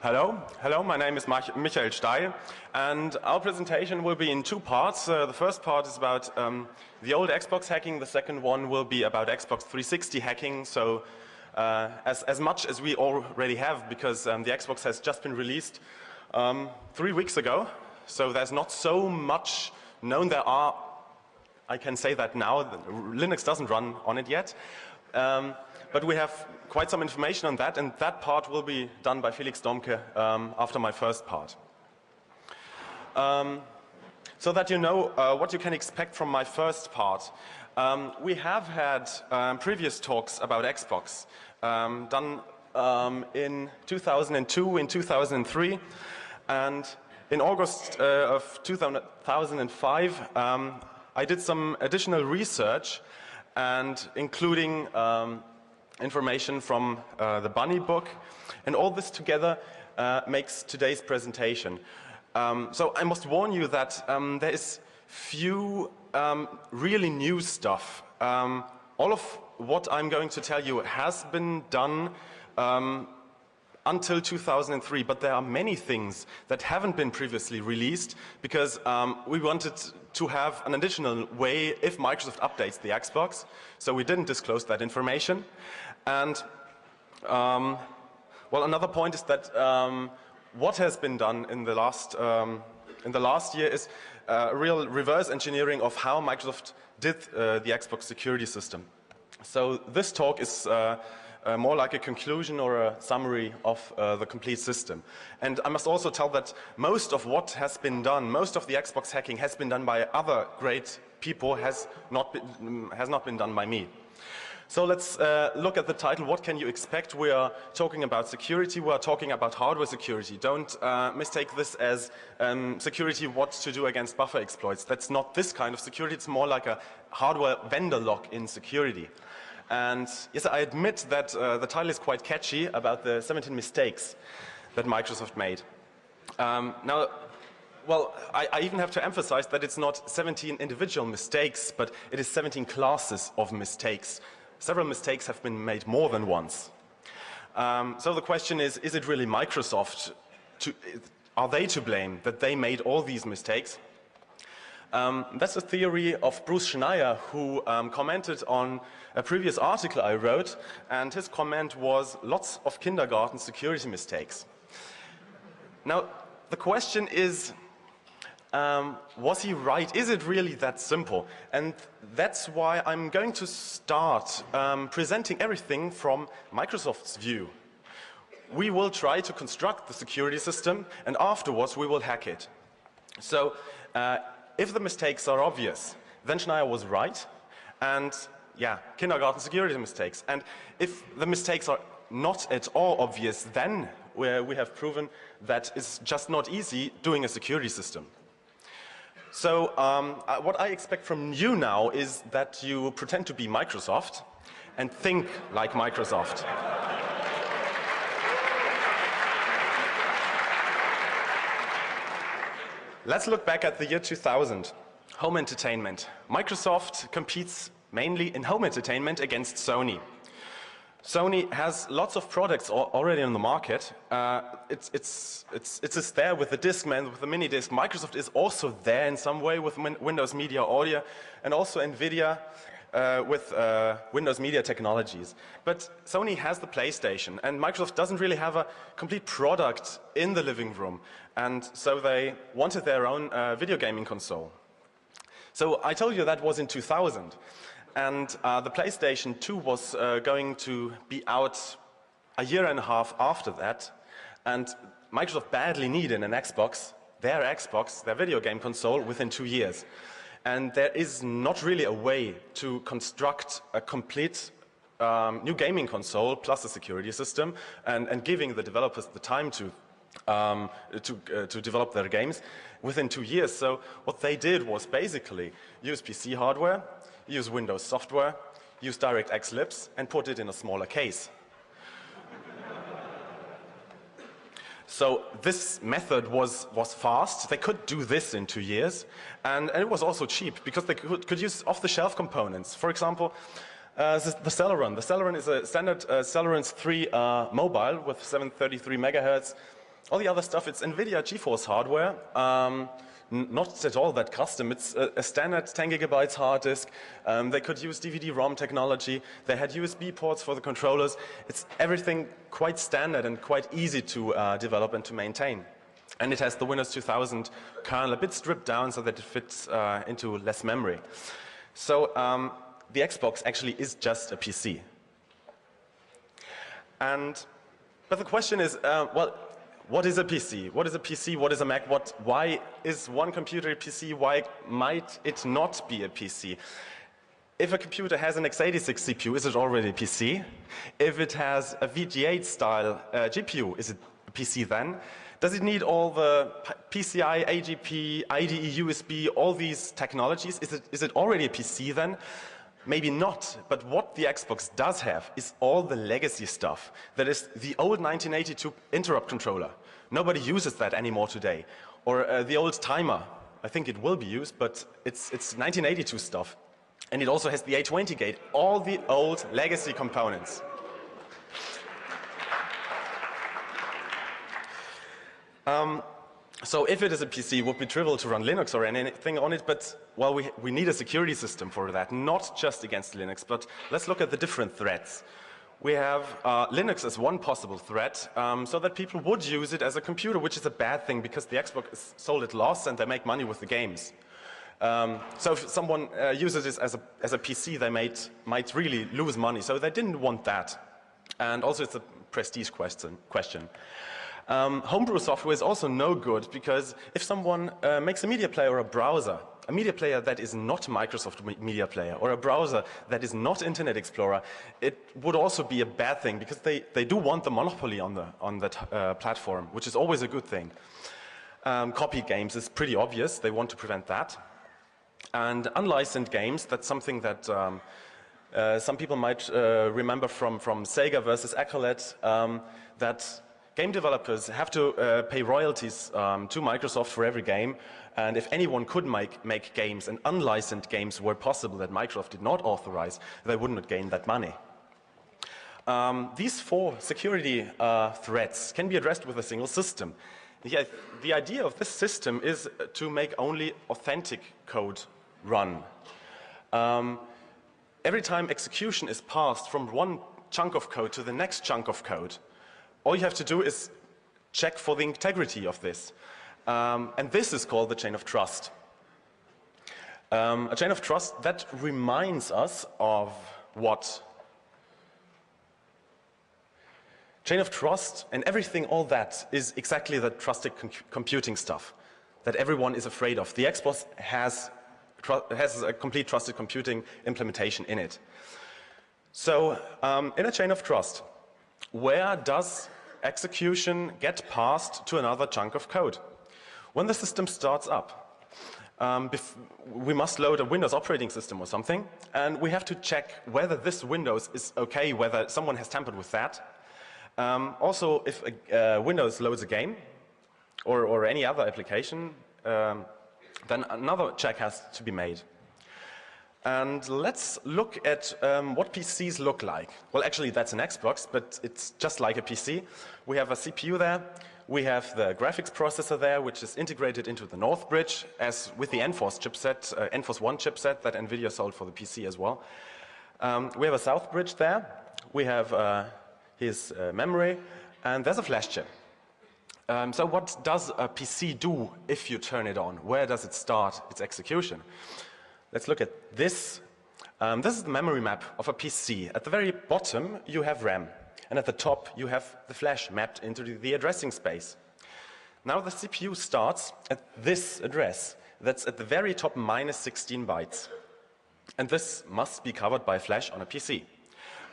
Hello, my name is Michael Steil, and our presentation will be in two parts. The first part is about the old Xbox hacking, the second one will be about Xbox 360 hacking, so as much as we already have, because the Xbox has just been released 3 weeks ago, so there's not so much known. I can say that now, Linux doesn't run on it yet. But we have quite some information on that, and that part will be done by Felix Domke after my first part. So that you know what you can expect from my first part. We have had previous talks about Xbox done in 2002, in 2003, and in August of 2005 I did some additional research, and including information from the Bunny book, and all this together makes today's presentation. So I must warn you that there is few really new stuff. All of what I'm going to tell you has been done until 2003, but there are many things that haven't been previously released because we wanted to have an additional way if Microsoft updates the Xbox, so we didn't disclose that information. And well, another point is that what has been done in the last year is real reverse engineering of how Microsoft did the Xbox security system. So this talk is more like a conclusion or a summary of the complete system. And I must also tell that most of what has been done, most of the Xbox hacking has been done by other great people, has not been done by me. So let's look at the title, What Can You Expect? We are talking about security, we are talking about hardware security. Don't mistake this as security, what to do against buffer exploits. That's not this kind of security, it's more like a hardware vendor lock-in security. And yes, I admit that the title is quite catchy, about the 17 mistakes that Microsoft made. Now, well, I even have to emphasize that it's not 17 individual mistakes, but it is 17 classes of mistakes. Several mistakes have been made more than once. So the question is it really Microsoft? Are they to blame that they made all these mistakes? That's a theory of Bruce Schneier, who commented on a previous article I wrote, and his comment was lots of kindergarten security mistakes. Now, the question is, was he right? Is it really that simple? And that's why I'm going to start presenting everything from Microsoft's view. We will try to construct the security system, and afterwards we will hack it. So, if the mistakes are obvious, then Schneier was right, and yeah, kindergarten security mistakes. And if the mistakes are not at all obvious, then we have proven that it's just not easy doing a security system. So what I expect from you now is that you pretend to be Microsoft and think like Microsoft. Let's look back at the year 2000. Home entertainment. Microsoft competes mainly in home entertainment against Sony. Sony has lots of products already on the market. It's just there with the Discman, with the mini disc. Microsoft is also there in some way with Windows Media Audio, and also NVIDIA with Windows Media Technologies. But Sony has the PlayStation, and Microsoft doesn't really have a complete product in the living room, and so they wanted their own video gaming console. So I told you that was in 2000. And the PlayStation 2 was going to be out a year and a half after that, and Microsoft badly needed an Xbox, their video game console, within 2 years. And there is not really a way to construct a complete new gaming console plus a security system and giving the developers the time to develop their games within 2 years. So what they did was basically use PC hardware, use Windows software, use DirectX libs, and put it in a smaller case. So this method was fast. They could do this in 2 years, and it was also cheap because they could use off-the-shelf components. For example, the Celeron. The Celeron is a standard Celeron 3 mobile with 733 megahertz. All the other stuff, it's NVIDIA GeForce hardware. Not at all that custom. It's a standard 10 gigabytes hard disk. They could use DVD-ROM technology. They had USB ports for the controllers. It's everything quite standard and quite easy to develop and to maintain. And it has the Windows 2000 kernel a bit stripped down so that it fits into less memory. So the Xbox actually is just a PC. But the question is, well, what is a PC? What is a PC? What is a Mac? Why is one computer a PC? Why might it not be a PC? If a computer has an x86 CPU, is it already a PC? If it has a VGA style GPU, is it a PC then? Does it need all the PCI, AGP, IDE, USB, all these technologies? Is it already a PC then? Maybe not, but what the Xbox does have is all the legacy stuff. That is the old 1982 interrupt controller. Nobody uses that anymore today. Or the old timer. I think it will be used, but it's 1982 stuff. And it also has the A20 gate, all the old legacy components. So if it is a PC, it would be trivial to run Linux or anything on it, but well, we need a security system for that, not just against Linux, but let's look at the different threats. We have Linux as one possible threat, so that people would use it as a computer, which is a bad thing because the Xbox is sold at loss and they make money with the games. So if someone uses this as a PC, they might really lose money, so they didn't want that. And also it's a prestige question. Homebrew software is also no good because if someone makes a media player or a browser, a media player that is not Microsoft Media Player or a browser that is not Internet Explorer, it would also be a bad thing because they do want the monopoly on that platform, which is always a good thing. Copied games is pretty obvious, they want to prevent that. And unlicensed games, that's something that some people might remember from Sega versus Accolade, that game developers have to pay royalties to Microsoft for every game, and if anyone could make games and unlicensed games were possible that Microsoft did not authorize, they would not gain that money. These four security threats can be addressed with a single system. The idea of this system is to make only authentic code run. Every time execution is passed from one chunk of code to the next chunk of code, all you have to do is check for the integrity of this. And this is called the chain of trust. A chain of trust that reminds us of what? Chain of trust and everything, all that is exactly the trusted computing stuff that everyone is afraid of. The Xbox has a complete trusted computing implementation in it. So in a chain of trust, where does execution get passed to another chunk of code? When the system starts up, we must load a Windows operating system or something, and we have to check whether this Windows is okay, whether someone has tampered with that. Also, if Windows loads a game or any other application, then another check has to be made. And let's look at what PCs look like. Well, actually, that's an Xbox, but it's just like a PC. We have a CPU there. We have the graphics processor there, which is integrated into the Northbridge, as with the NForce chipset, NForce 1 chipset that NVIDIA sold for the PC as well. We have a Southbridge there. We have his memory, and there's a flash chip. So what does a PC do if you turn it on? Where does it start its execution? Let's look at this. This is the memory map of a PC. At the very bottom, you have RAM. And at the top, you have the flash mapped into the addressing space. Now the CPU starts at this address. That's at the very top, minus 16 bytes. And this must be covered by flash on a PC.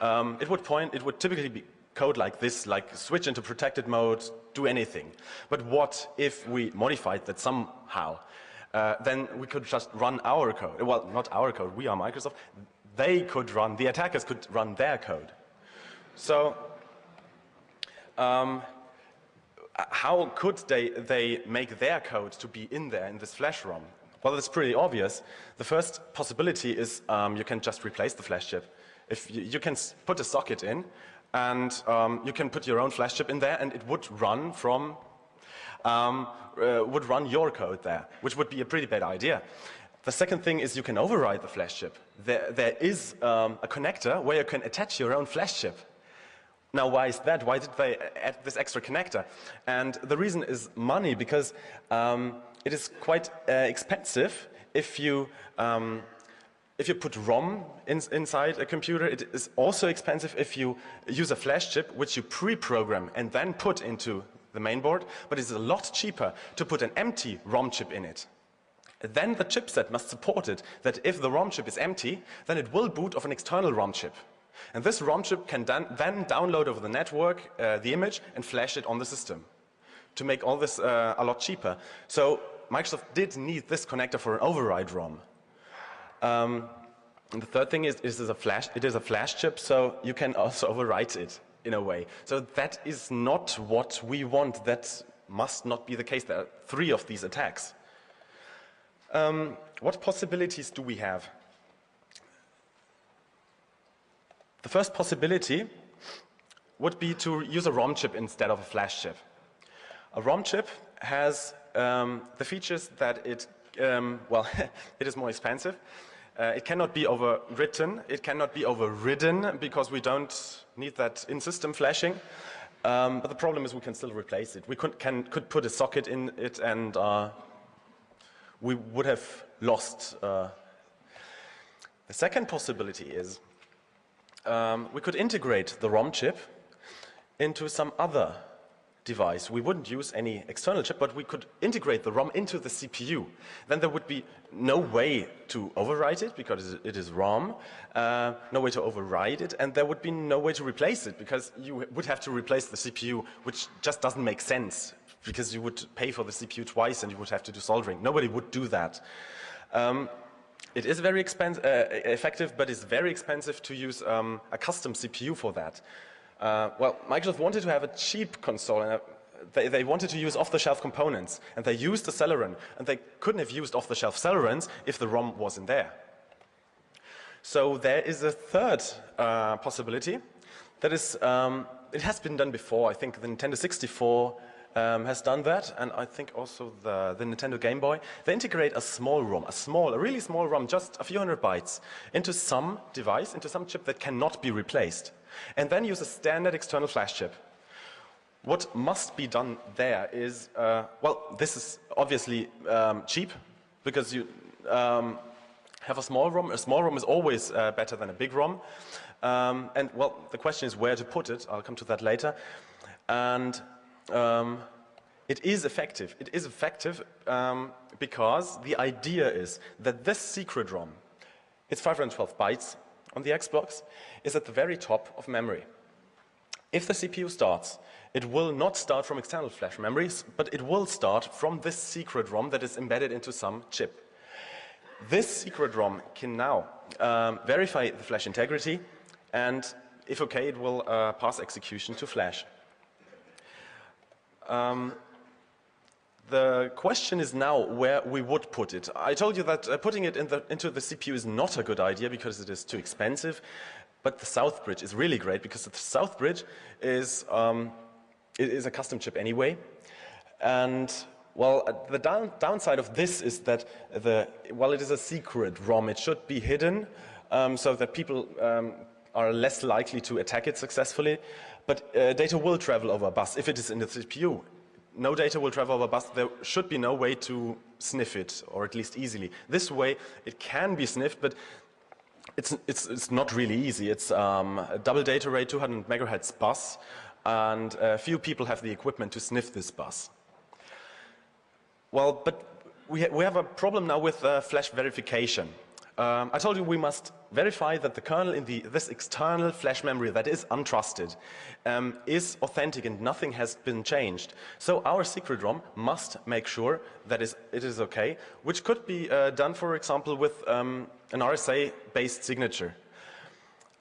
It would typically be code like this, like switch into protected mode, do anything. But what if we modified that somehow? Then we could just run our code. Well, not our code, we are Microsoft. The attackers could run their code. So, how could they make their code to be in there, in this flash ROM? Well, it's pretty obvious. The first possibility is you can just replace the flash chip. If you can put a socket in, and you can put your own flash chip in there, and it would run from would run your code there, which would be a pretty bad idea. The second thing is you can override the flash chip. There is a connector where you can attach your own flash chip. Now, why is that? Why did they add this extra connector? And the reason is money, because it is quite expensive if you put ROM inside a computer. It is also expensive if you use a flash chip, which you pre-program and then put into the main board, but it's a lot cheaper to put an empty ROM chip in it. Then the chipset must support it, that if the ROM chip is empty, then it will boot off an external ROM chip. And this ROM chip can then download over the network the image and flash it on the system to make all this a lot cheaper. So Microsoft did need this connector for an override ROM. And the third thing is it is a flash chip, so you can also overwrite it in a way. So that is not what we want. That must not be the case. There are 3 of these attacks. What possibilities do we have? The first possibility would be to use a ROM chip instead of a flash chip. A ROM chip has the features that it is more expensive. It cannot be overwritten, it cannot be overridden, because we don't need that in-system flashing. But the problem is we can still replace it. We could put a socket in it, and we would have lost. The second possibility is we could integrate the ROM chip into some other device. We wouldn't use any external chip, but we could integrate the ROM into the CPU. Then there would be no way to overwrite it because it is ROM, no way to override it, and there would be no way to replace it because you would have to replace the CPU, which just doesn't make sense because you would pay for the CPU twice and you would have to do soldering. Nobody would do that. It is very effective, but it's very expensive to use a custom CPU for that. Well, Microsoft wanted to have a cheap console, and they wanted to use off-the-shelf components, and they used the Celeron, and they couldn't have used off-the-shelf Celerons if the ROM wasn't there. So there is a third possibility. That is, it has been done before. I think the Nintendo 64 has done that, and I think also the Nintendo Game Boy. They integrate a small ROM, a really small ROM, just a few hundred bytes, into some device, into some chip that cannot be replaced, and then use a standard external flash chip. What must be done there is, well, this is obviously cheap, because you have a small ROM. A small ROM is always better than a big ROM. And, well, the question is where to put it. I'll come to that later. And it is effective. It is effective because the idea is that this secret ROM, it's 512 bytes on the Xbox, is at the very top of memory. If the CPU starts, it will not start from external flash memories, but it will start from this secret ROM that is embedded into some chip. This secret ROM can now verify the flash integrity, and if okay, it will pass execution to flash. The question is now where we would put it. I told you that putting it into the CPU is not a good idea because it is too expensive, but the South Bridge is really great because the South Bridge is a custom chip anyway. And, well, the downside of this is that while it is a secret ROM, it should be hidden so that people are less likely to attack it successfully. But data will travel over a bus if it is in the CPU. No data will travel over a bus. There should be no way to sniff it, or at least easily. This way, it can be sniffed, but it's not really easy. It's a double data rate, 200 megahertz bus, and few people have the equipment to sniff this bus. Well, but we have a problem now with flash verification. I told you we must verify that the kernel in this external flash memory that is untrusted is authentic and nothing has been changed. So our secret ROM must make sure that it is okay, which could be done, for example, with an RSA-based signature.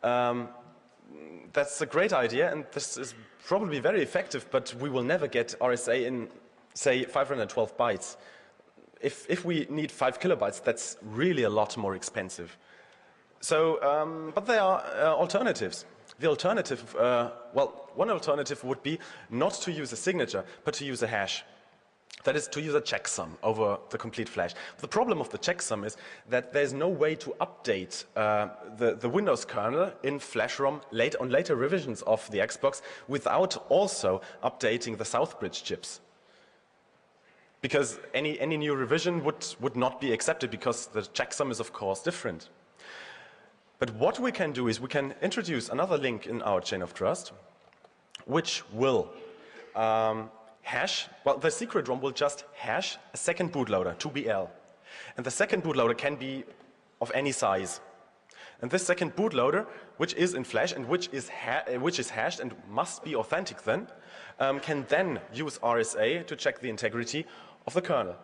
That's a great idea, and this is probably very effective, but we will never get RSA in, say, 512 bytes. If we need 5 kilobytes, that's really a lot more expensive. So, but there are alternatives. The alternative, well, one alternative would be not to use a signature, but to use a hash. That is to use a checksum over the complete flash. The problem of the checksum is that there's no way to update the Windows kernel in flash ROM on later revisions of the Xbox without also updating the Southbridge chips. Because any new revision would not be accepted because the checksum is of course different. But what we can do is we can introduce another link in our chain of trust which will the secret ROM will just hash a second bootloader, 2BL. And the second bootloader can be of any size. And this second bootloader, which is in flash and which is hashed and must be authentic then, can then use RSA to check the integrity of the kernel.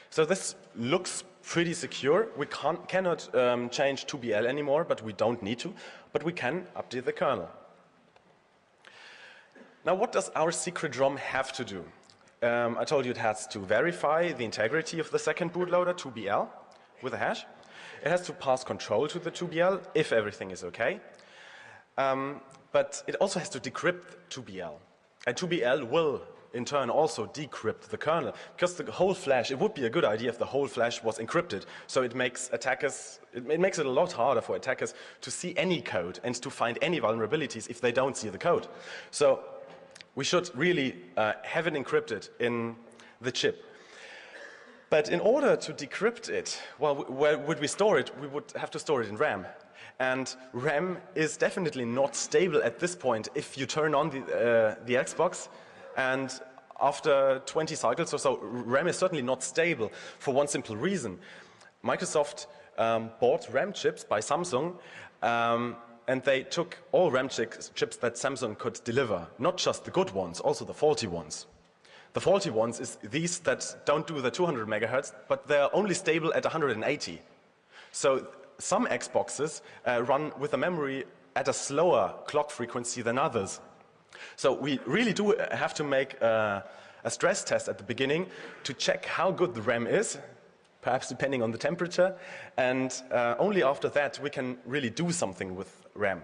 So this looks pretty secure. We cannot change 2BL anymore, but we don't need to. But we can update the kernel. Now, what does our secret ROM have to do? I told you it has to verify the integrity of the second bootloader, 2BL, with a hash. It has to pass control to the 2BL if everything is okay. But it also has to decrypt 2BL. And 2BL will, in turn, also decrypt the kernel. Because the whole flash, it would be a good idea if the whole flash was encrypted. So it makes attackers, it makes it a lot harder for attackers to see any code and to find any vulnerabilities if they don't see the code. So we should really have it encrypted in the chip. But in order to decrypt it, well, where would we store it? We would have to store it in RAM. And RAM is definitely not stable at this point if you turn on the Xbox and after 20 cycles or so, RAM is certainly not stable for one simple reason. Microsoft bought RAM chips by Samsung and they took all RAM chips that Samsung could deliver, not just the good ones, also the faulty ones. The faulty ones is these that don't do the 200 megahertz, but they're only stable at 180. So some Xboxes run with a memory at a slower clock frequency than others. So we really do have to make a stress test at the beginning to check how good the RAM is, perhaps depending on the temperature, and only after that we can really do something with RAM.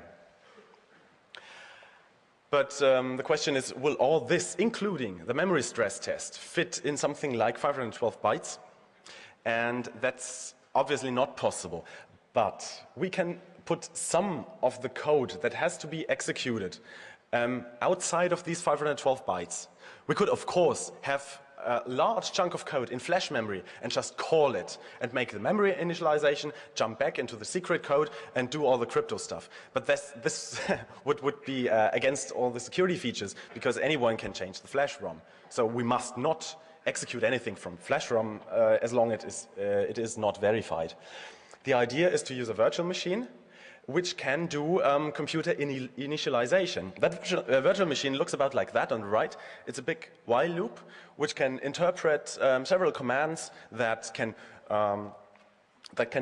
But the question is, will all this, including the memory stress test, fit in something like 512 bytes? And that's obviously not possible. But we can put some of the code that has to be executed outside of these 512 bytes. We could, of course, have a large chunk of code in flash memory and just call it and make the memory initialization, jump back into the secret code and do all the crypto stuff. But this would be against all the security features because anyone can change the flash ROM. So we must not execute anything from flash ROM as long as it is not verified. The idea is to use a virtual machine which can do computer initialization. That virtual machine looks about like that on the right. It's a big while loop which can interpret several commands that can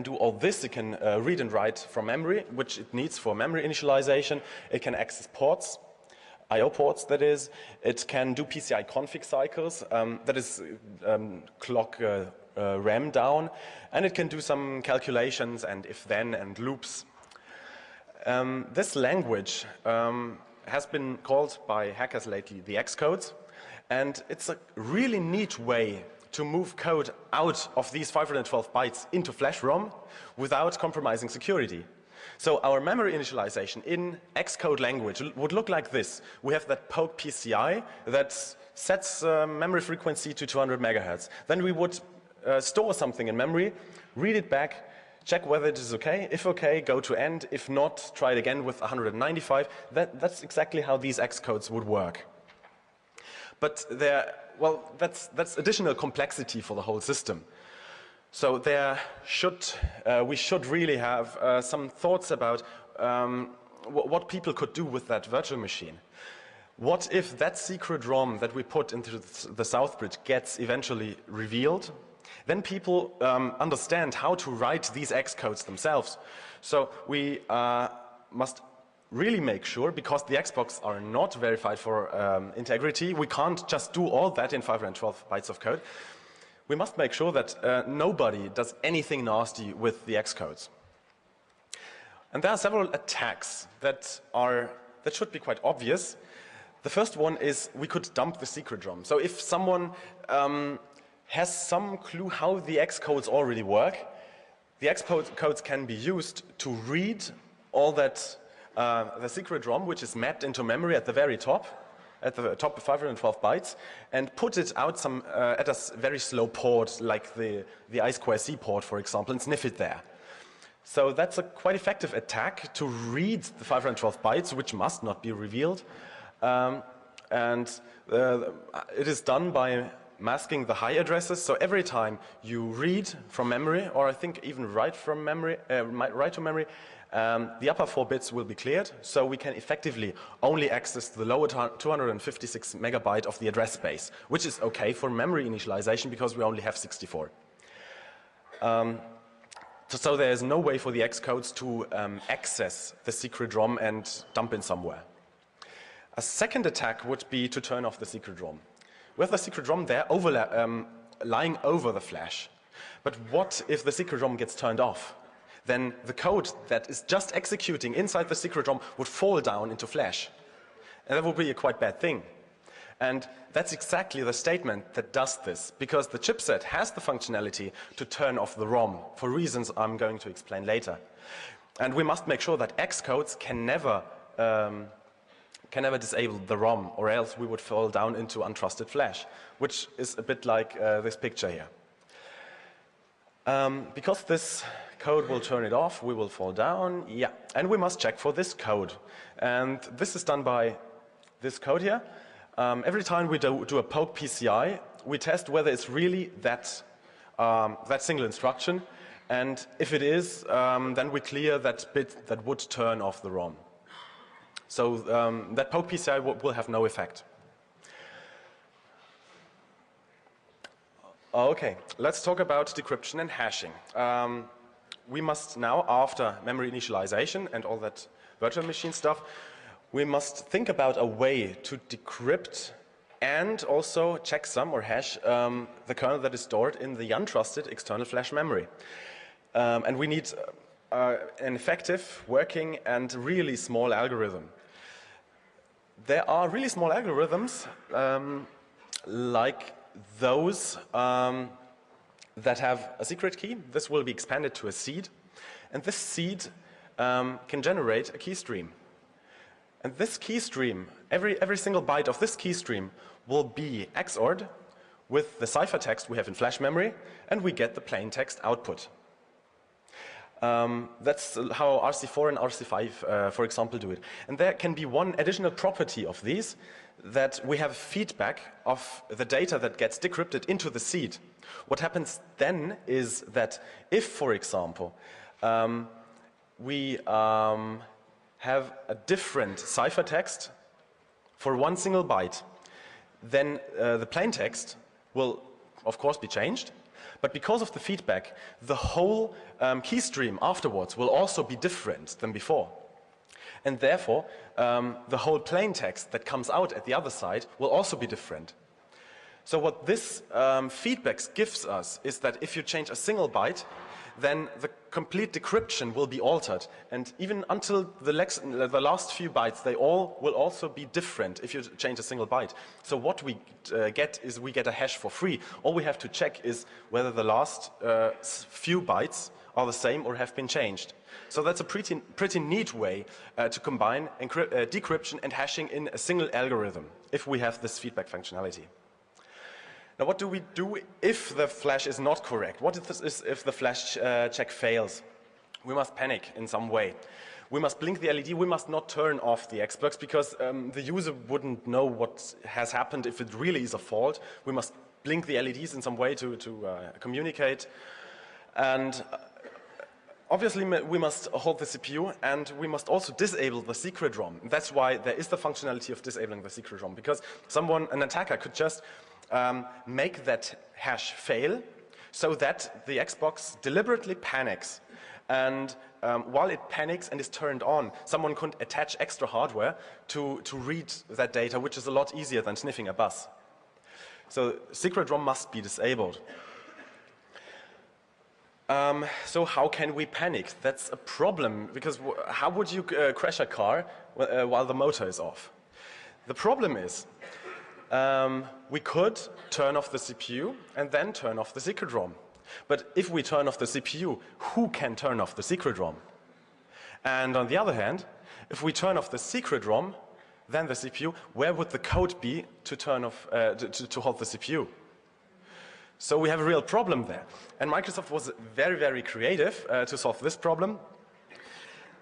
do all this. It can read and write from memory, which it needs for memory initialization. It can access ports, I/O ports that is. It can do PCI config cycles, that is clock RAM down, and it can do some calculations and if-then and loops. This language has been called by hackers lately the Xcodes, and it's a really neat way to move code out of these 512 bytes into flash ROM without compromising security. So our memory initialization in Xcode language would look like this. We have that poke PCI that sets memory frequency to 200 megahertz. Then we would store something in memory, read it back, check whether it is okay. If okay, go to end. If not, try it again with 195. That's exactly how these Xcodes would work. But that's additional complexity for the whole system. So we should really have some thoughts about what people could do with that virtual machine. What if that secret ROM that we put into the Southbridge gets eventually revealed? Then people understand how to write these Xcodes themselves. So we must really make sure, because the Xbox are not verified for integrity, we can't just do all that in 512 bytes of code. We must make sure that nobody does anything nasty with the Xcodes. And there are several attacks that should be quite obvious. The first one is we could dump the secret ROM. So if someone has some clue how the X codes already work. The X codes can be used to read all that, the secret ROM, which is mapped into memory at the very top, at the top of 512 bytes, and put it out at a very slow port, like the I2C port, for example, and sniff it there. So that's a quite effective attack to read the 512 bytes, which must not be revealed. And it is done by masking the high addresses. So every time you read from memory, or I think even write from memory, write to memory, the upper 4 bits will be cleared. So we can effectively only access the lower 256 megabyte of the address space, which is okay for memory initialization because we only have 64. So there is no way for the X codes to access the secret ROM and dump it somewhere. A second attack would be to turn off the secret ROM. With the secret ROM there lying over the flash. But what if the secret ROM gets turned off? Then the code that is just executing inside the secret ROM would fall down into flash. And that would be a quite bad thing. And that's exactly the statement that does this, because the chipset has the functionality to turn off the ROM for reasons I'm going to explain later. And we must make sure that X codes can never disable the ROM, or else we would fall down into untrusted flash, which is a bit like this picture here. Because this code will turn it off, we will fall down, yeah, and we must check for this code. And this is done by this code here. Every time we do a poke PCI, we test whether it's really that single instruction, and if it is, then we clear that bit that would turn off the ROM. So that poke PCI will have no effect. Okay, let's talk about decryption and hashing. We must now, after memory initialization and all that virtual machine stuff, we must think about a way to decrypt and also checksum or hash the kernel that is stored in the untrusted external flash memory. And we need an effective, working, and really small algorithm. There are really small algorithms like those that have a secret key. This will be expanded to a seed, and this seed can generate a key stream. And this key stream, every single byte of this key stream will be XORed with the ciphertext we have in flash memory, and we get the plain text output. That's how RC4 and RC5, for example, do it. And there can be one additional property of these, that we have feedback of the data that gets decrypted into the seed. What happens then is that if, for example, we have a different ciphertext for one single byte, then the plain text will, of course, be changed. But because of the feedback, the whole key stream afterwards will also be different than before. And therefore, the whole plain text that comes out at the other side will also be different. So what this feedback gives us is that if you change a single byte, then the complete decryption will be altered. And even until the last few bytes, they all will also be different if you change a single byte. So what we get is we get a hash for free. All we have to check is whether the last few bytes are the same or have been changed. So that's a pretty neat way to combine decryption and hashing in a single algorithm if we have this feedback functionality. Now, what do we do if the flash is not correct? What if the flash check fails? We must panic in some way. We must blink the LED. We must not turn off the Xbox because the user wouldn't know what has happened if it really is a fault. We must blink the LEDs in some way to communicate. And obviously, we must hold the CPU, and we must also disable the secret ROM. That's why there is the functionality of disabling the secret ROM, because an attacker could just make that hash fail so that the Xbox deliberately panics. And while it panics and is turned on, someone could attach extra hardware to read that data, which is a lot easier than sniffing a bus. So secret ROM must be disabled. So how can we panic? That's a problem, because how would you crash a car while the motor is off? The problem is we could turn off the CPU and then turn off the secret ROM. But if we turn off the CPU, who can turn off the secret ROM? And on the other hand, if we turn off the secret ROM, then the CPU, where would the code be to turn off, to hold the CPU? So we have a real problem there. And Microsoft was very, very creative to solve this problem.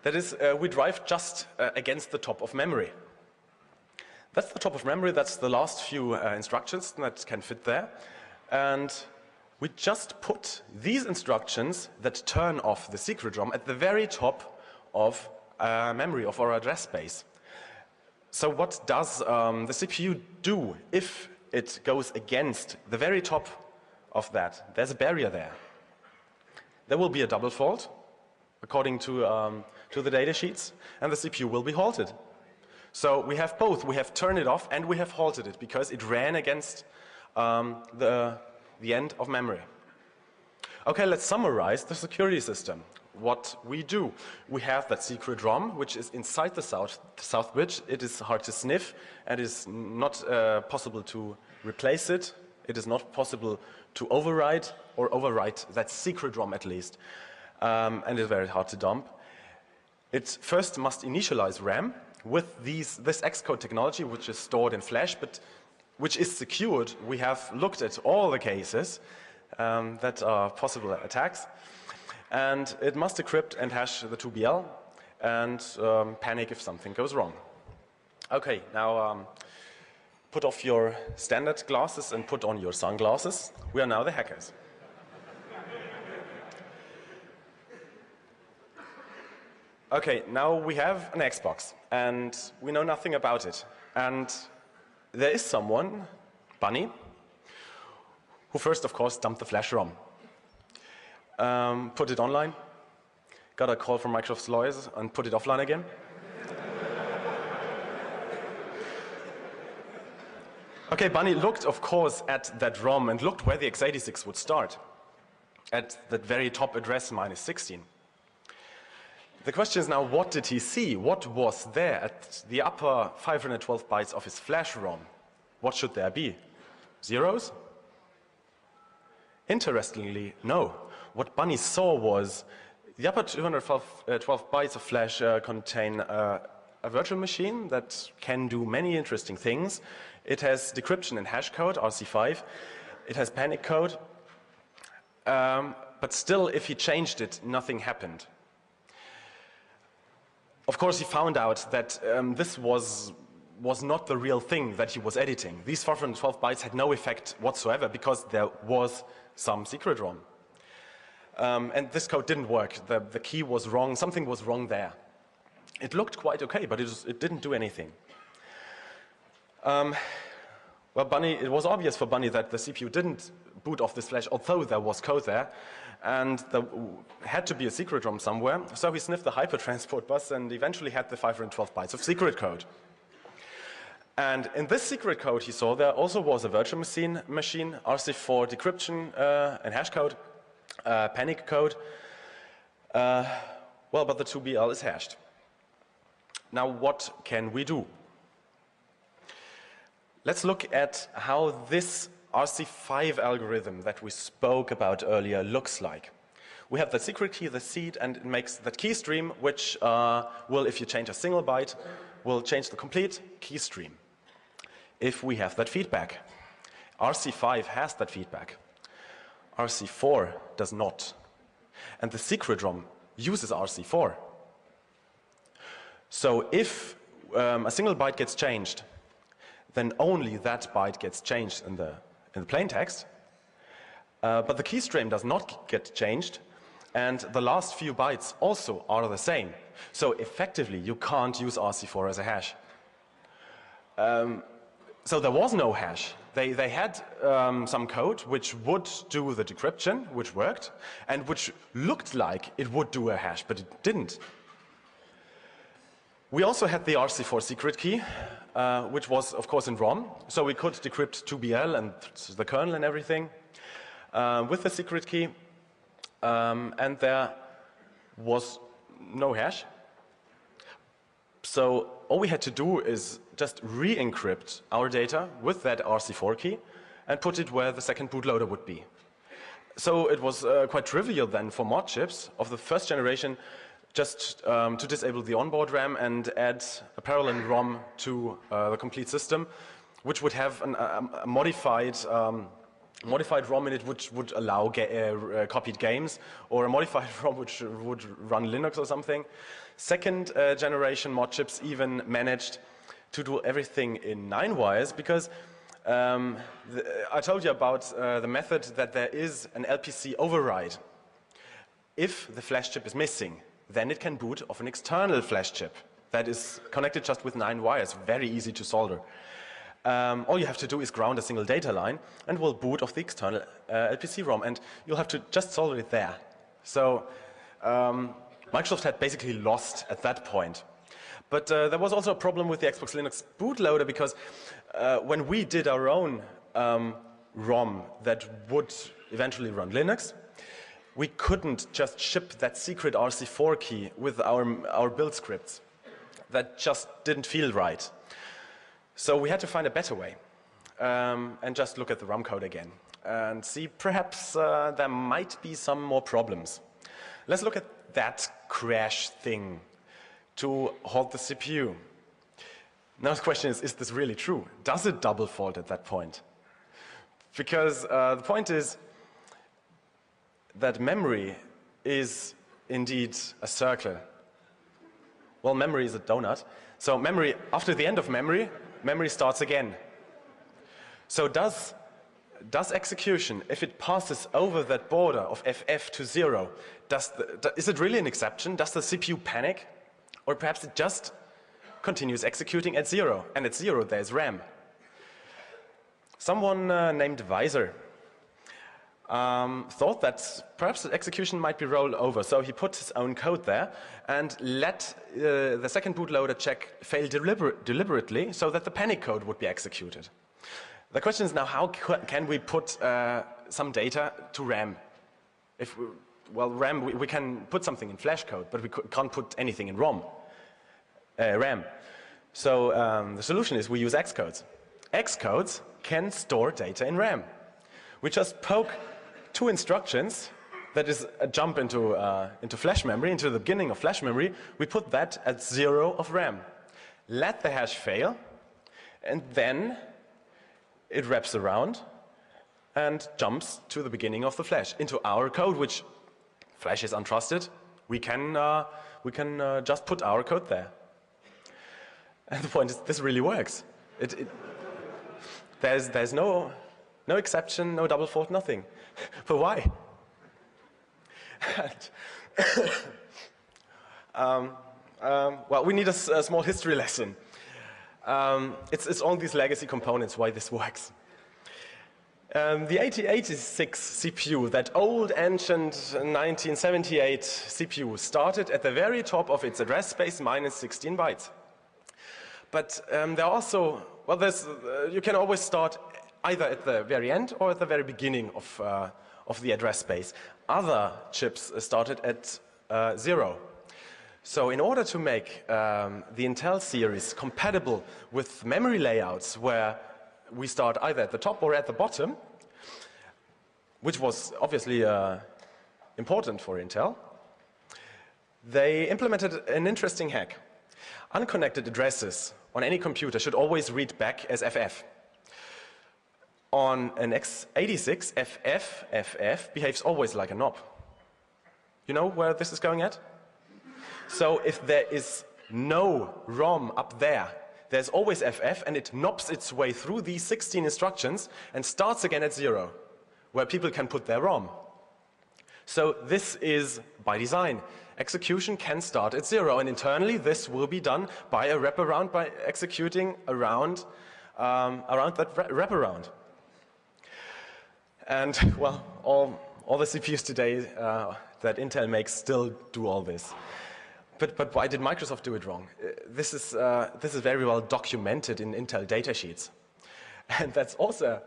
That is, we drive just against the top of memory. That's the top of memory, that's the last few instructions that can fit there. And we just put these instructions that turn off the secret ROM at the very top of memory of our address space. So what does the CPU do if it goes against the very top of that? There's a barrier there. There will be a double fault, according to the data sheets, and the CPU will be halted. So we have both. We have turned it off and we have halted it because it ran against the end of memory. Okay, let's summarize the security system. What we do, we have that secret ROM, which is inside the south bridge. It is hard to sniff and is not possible to replace it. It is not possible to override or overwrite that secret ROM at least. And it's very hard to dump. It first must initialize RAM with this Xcode technology, which is stored in Flash, but which is secured. We have looked at all the cases that are possible attacks. And it must decrypt and hash the 2BL and panic if something goes wrong. Okay, now put off your standard glasses and put on your sunglasses. We are now the hackers. Okay, now we have an Xbox and we know nothing about it. And there is someone, Bunny, who first, of course, dumped the flash ROM. Put it online, got a call from Microsoft's lawyers and put it offline again. Okay, Bunny looked, of course, at that ROM and looked where the x86 would start, at that very top address, -16. The question is now, what did he see? What was there at the upper 512 bytes of his flash ROM? What should there be? Zeros? Interestingly, no. What Bunny saw was the upper 212 bytes of flash contain a virtual machine that can do many interesting things. It has decryption and hash code, RC5. It has panic code. But still, if he changed it, nothing happened. Of course, he found out that this was not the real thing that he was editing. These 412 bytes had no effect whatsoever because there was some secret ROM. And this code didn't work. The key was wrong. Something was wrong there. It looked quite okay, but it didn't do anything. Well, Bunny, it was obvious for Bunny that the CPU didn't boot off this flash, although there was code there. And there had to be a secret ROM somewhere. So he sniffed the hypertransport bus and eventually had the 512 bytes of secret code. And in this secret code he saw there also was a virtual machine, RC4 decryption and hash code, panic code. Well, but the 2BL is hashed. Now what can we do? Let's look at how this RC5 algorithm that we spoke about earlier looks like. We have the secret key, the seed, and it makes that key stream, which will, if you change a single byte, will change the complete key stream. If we have that feedback. RC5 has that feedback. RC4 does not. And the secret ROM uses RC4. So if a single byte gets changed, then only that byte gets changed in the plain text. But the key stream does not get changed, and the last few bytes also are the same. So effectively, you can't use RC4 as a hash. So there was no hash. They had some code which would do the decryption, which worked, and which looked like it would do a hash, but it didn't. We also had the RC4 secret key, which was, of course, in ROM. So we could decrypt 2BL and the kernel and everything with the secret key. And there was no hash. So all we had to do is just re-encrypt our data with that RC4 key and put it where the second bootloader would be. So it was quite trivial then for mod chips of the first generation just to disable the onboard RAM and add a parallel ROM to the complete system, which would have a modified ROM in it which would allow copied games, or a modified ROM which would run Linux or something. Second generation mod chips even managed to do everything in 9 wires because I told you about the method that there is an LPC override. If the flash chip is missing, then it can boot off an external flash chip that is connected just with 9 wires, very easy to solder. All you have to do is ground a single data line and will boot off the external LPC ROM, and you'll have to just solder it there. So Microsoft had basically lost at that point. But there was also a problem with the Xbox Linux bootloader because when we did our own ROM that would eventually run Linux, we couldn't just ship that secret RC4 key with our build scripts. That just didn't feel right. So we had to find a better way and just look at the ROM code again and see perhaps there might be some more problems. Let's look at that crash thing to halt the CPU. Now the question is this really true? Does it double fault at that point? Because the point is that memory is indeed a circle. Well, memory is a donut. So memory, after the end of memory, memory starts again. So does execution, if it passes over that border of FF to 0, is it really an exception? Does the CPU panic? Or perhaps it just continues executing at 0, and at 0 there's RAM. Someone named Weiser thought that perhaps the execution might be rolled over, so he put his own code there and let the second bootloader check fail deliberately so that the panic code would be executed. The question is now, how can we put some data to RAM? RAM, we can put something in flash code, but we can't put anything in RAM. So the solution is we use Xcodes. Xcodes can store data in RAM. We just poke 2 instructions, that is a jump into flash memory, into the beginning of flash memory. We put that at 0 of RAM. Let the hash fail, and then it wraps around and jumps to the beginning of the flash, into our code, which flash is untrusted. We can just put our code there. And the point is, this really works. There's no exception, no double fault, nothing. But why? Well, we need a small history lesson. It's all these legacy components why this works. The 8086 CPU, that old ancient 1978 CPU, started at the very top of its address space minus 16 bytes. But there are also, well, you can always start either at the very end or at the very beginning of the address space. Other chips started at 0. So in order to make the Intel series compatible with memory layouts where we start either at the top or at the bottom, which was obviously important for Intel, they implemented an interesting hack. Unconnected addresses on any computer should always read back as FF. On an x86, FF behaves always like a knob. You know where this is going at? So if there is no ROM up there, there's always FF, and it knobs its way through these 16 instructions and starts again at 0, where people can put their ROM. So this is by design. Execution can start at 0, and internally this will be done by a wraparound, by executing around that wraparound. And well, all the CPUs today that Intel makes still do all this. But why did Microsoft do it wrong? This is very well documented in Intel datasheets. And that's also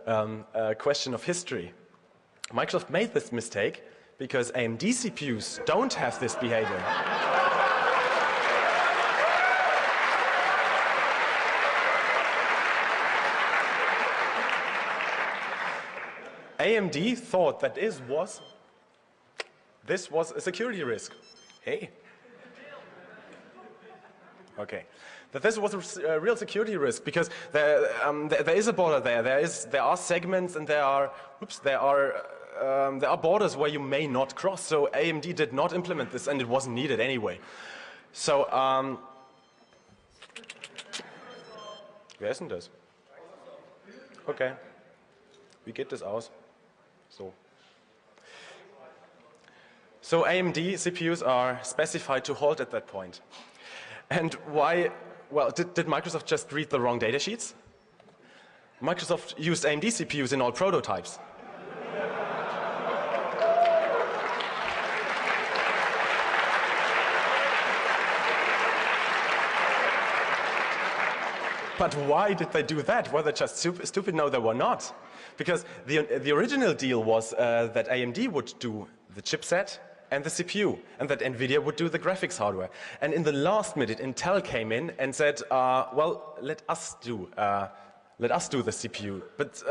a question of history. Microsoft made this mistake because AMD CPUs don't have this behavior. AMD thought that this was a security risk. Hey. Okay. That this was a real security risk because there is a border there. There are segments and there are borders where you may not cross. So AMD did not implement this, and it wasn't needed anyway. So wer ist denn das? Okay. Wie geht das aus? So AMD CPUs are specified to halt at that point. And why? Well, did Microsoft just read the wrong data sheets? Microsoft used AMD CPUs in all prototypes. But why did they do that? Were they just stupid? No, they were not. Because the original deal was that AMD would do the chipset and the CPU, and that NVIDIA would do the graphics hardware. And in the last minute, Intel came in and said, well, let us do the CPU. But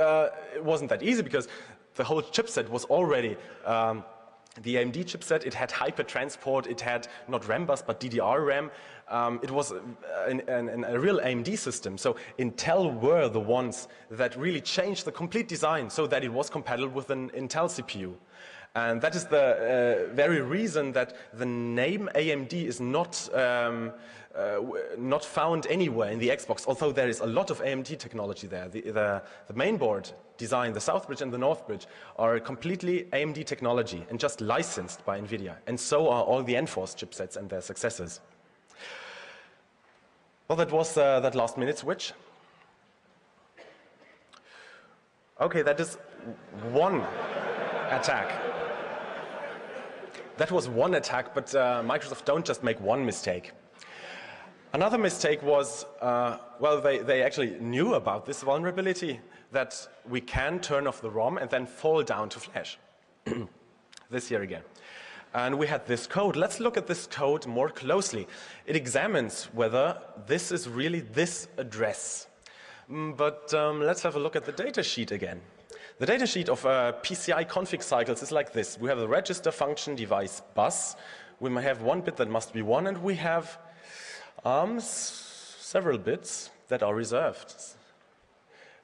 it wasn't that easy because the whole chipset was already the AMD chipset. It had hyper transport. It had not RAM bus, but DDR RAM. It was a real AMD system. So Intel were the ones that really changed the complete design so that it was compatible with an Intel CPU. And that is the very reason that the name AMD is not found anywhere in the Xbox, although there is a lot of AMD technology there. The mainboard design, the South Bridge and the North Bridge, are completely AMD technology and just licensed by NVIDIA. And so are all the Enforce chipsets and their successors. Well, that was that last minute switch. Okay, that is one attack. That was one attack, but Microsoft don't just make one mistake. Another mistake was, well, they actually knew about this vulnerability, that we can turn off the ROM and then fall down to flash. This here again. And we had this code. Let's look at this code more closely. It examines whether this is really this address. But let's have a look at the data sheet again. The data sheet of PCI config cycles is like this. We have the register function device bus. We may have one bit that must be 1, and we have several bits that are reserved.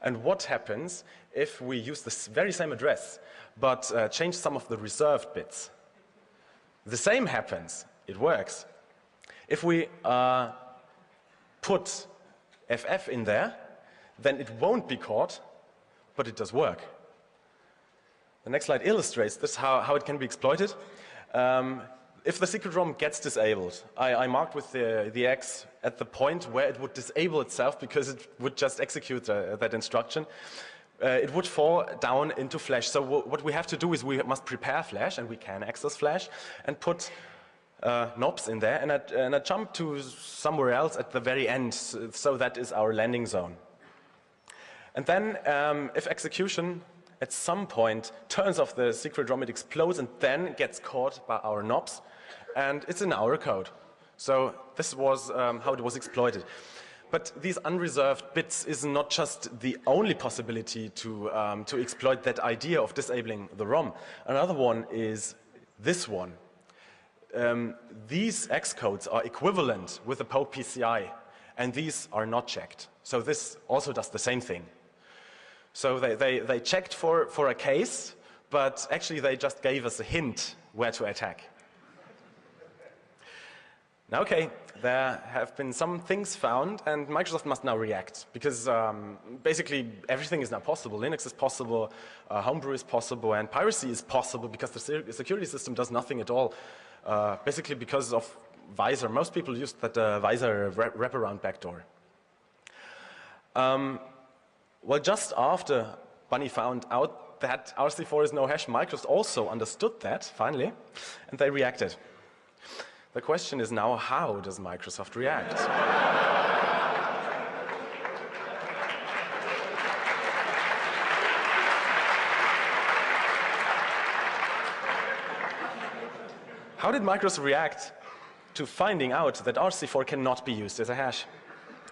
And what happens if we use this very same address but change some of the reserved bits? The same happens. It works. If we put FF in there, then it won't be caught, but it does work. The next slide illustrates this, how it can be exploited. If the secret ROM gets disabled, I marked with the X at the point where it would disable itself because it would just execute that instruction. It would fall down into flash. So what we have to do is we must prepare flash, and we can access flash, and put knobs in there, and I jump to somewhere else at the very end. So that is our landing zone. And then if execution at some point turns off the secret ROM, it explodes and then gets caught by our knobs, and it's in our code. So this was how it was exploited. But these unreserved bits is not just the only possibility to exploit that idea of disabling the ROM. Another one is this one. These X codes are equivalent with the POPE PCI, and these are not checked. So this also does the same thing. So they checked for a case, but actually they just gave us a hint where to attack. Now, okay, there have been some things found, and Microsoft must now react, because basically everything is now possible. Linux is possible, Homebrew is possible, and piracy is possible because the security system does nothing at all, basically because of Visor. Most people use that Visor wraparound backdoor. Well, just after Bunny found out that RC4 is no hash, Microsoft also understood that, finally, and they reacted. The question is now, how does Microsoft react? How did Microsoft react to finding out that RC4 cannot be used as a hash?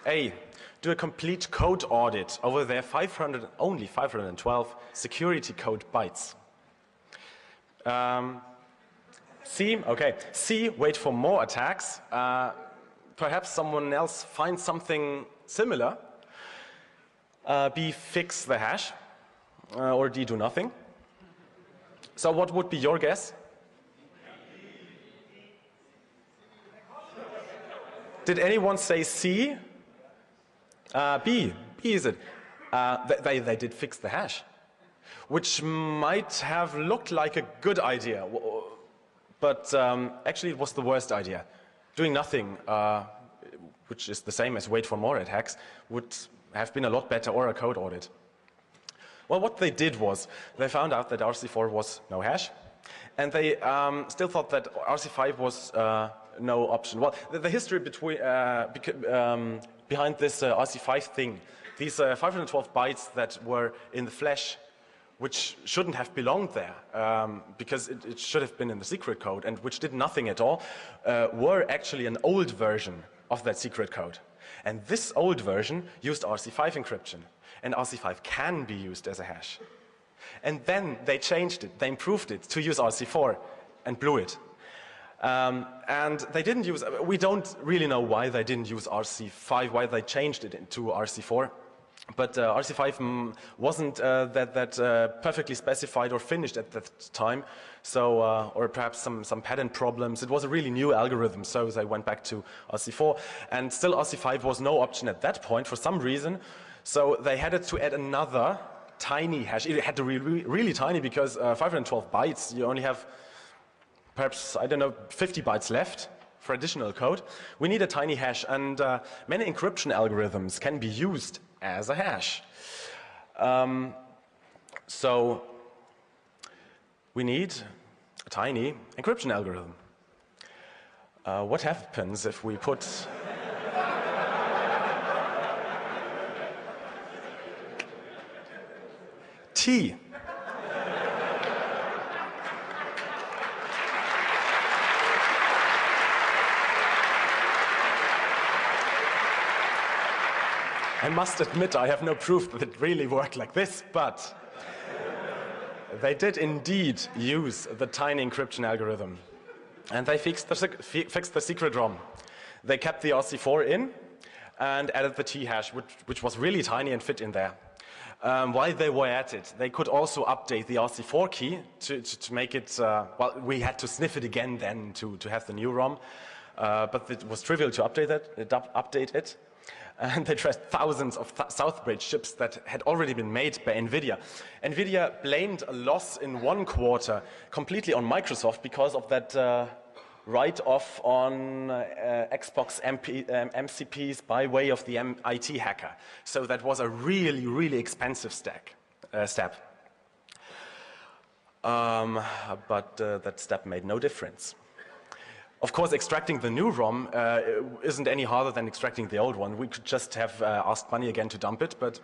A, do a complete code audit over their only 512 security code bytes. C, wait for more attacks. Perhaps someone else finds something similar. B, fix the hash. Or D, do nothing. So what would be your guess? Did anyone say C? B is it? They did fix the hash, which might have looked like a good idea, but actually it was the worst idea. Doing nothing, which is the same as wait for more attacks, would have been a lot better, or a code audit. Well, what they did was they found out that RC4 was no hash, and they still thought that RC5 was no option. Well, the history behind this RC5 thing, these 512 bytes that were in the flash, which shouldn't have belonged there, because it should have been in the secret code, and which did nothing at all, were actually an old version of that secret code. And this old version used RC5 encryption, and RC5 can be used as a hash. And then they changed it, they improved it to use RC4 and blew it. And they didn't use, we don't really know why they didn't use RC5, why they changed it into RC4. But RC5 wasn't that perfectly specified or finished at that time, so or perhaps some pattern problems. It was a really new algorithm, so they went back to RC4, and still RC5 was no option at that point for some reason. So they had to add another tiny hash. It had to be really tiny, because 512 bytes, you only have perhaps, I don't know, 50 bytes left for additional code. We need a tiny hash, and many encryption algorithms can be used as a hash. So we need a tiny encryption algorithm. What happens if we put T? I must admit, I have no proof that it really worked like this, but they did indeed use the tiny encryption algorithm. And they fixed the secret ROM. They kept the RC4 in and added the T hash, which was really tiny and fit in there. While they were at it, they could also update the RC4 key to make it, well, we had to sniff it again then to have the new ROM, but it was trivial to update it. And they traced thousands of Southbridge chips that had already been made by NVIDIA. NVIDIA blamed a loss in one quarter completely on Microsoft because of that write-off on Xbox MCPs by way of the IT hacker. So that was a really, really expensive step. But that step made no difference. Of course, extracting the new ROM isn't any harder than extracting the old one. We could just have asked Bunny again to dump it, but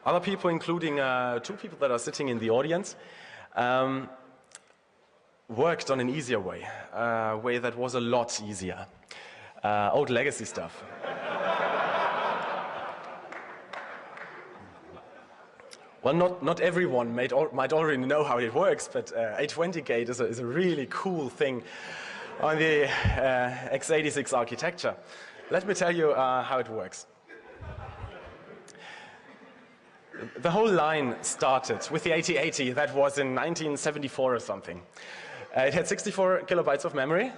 other people, including two people that are sitting in the audience, worked on an easier way, a way that was a lot easier. Old legacy stuff. Well, not everyone might already know how it works, but A20Gate is a really cool thing on the x86 architecture. Let me tell you how it works. The whole line started with the 8080. That was in 1974 or something. It had 64 kilobytes of memory,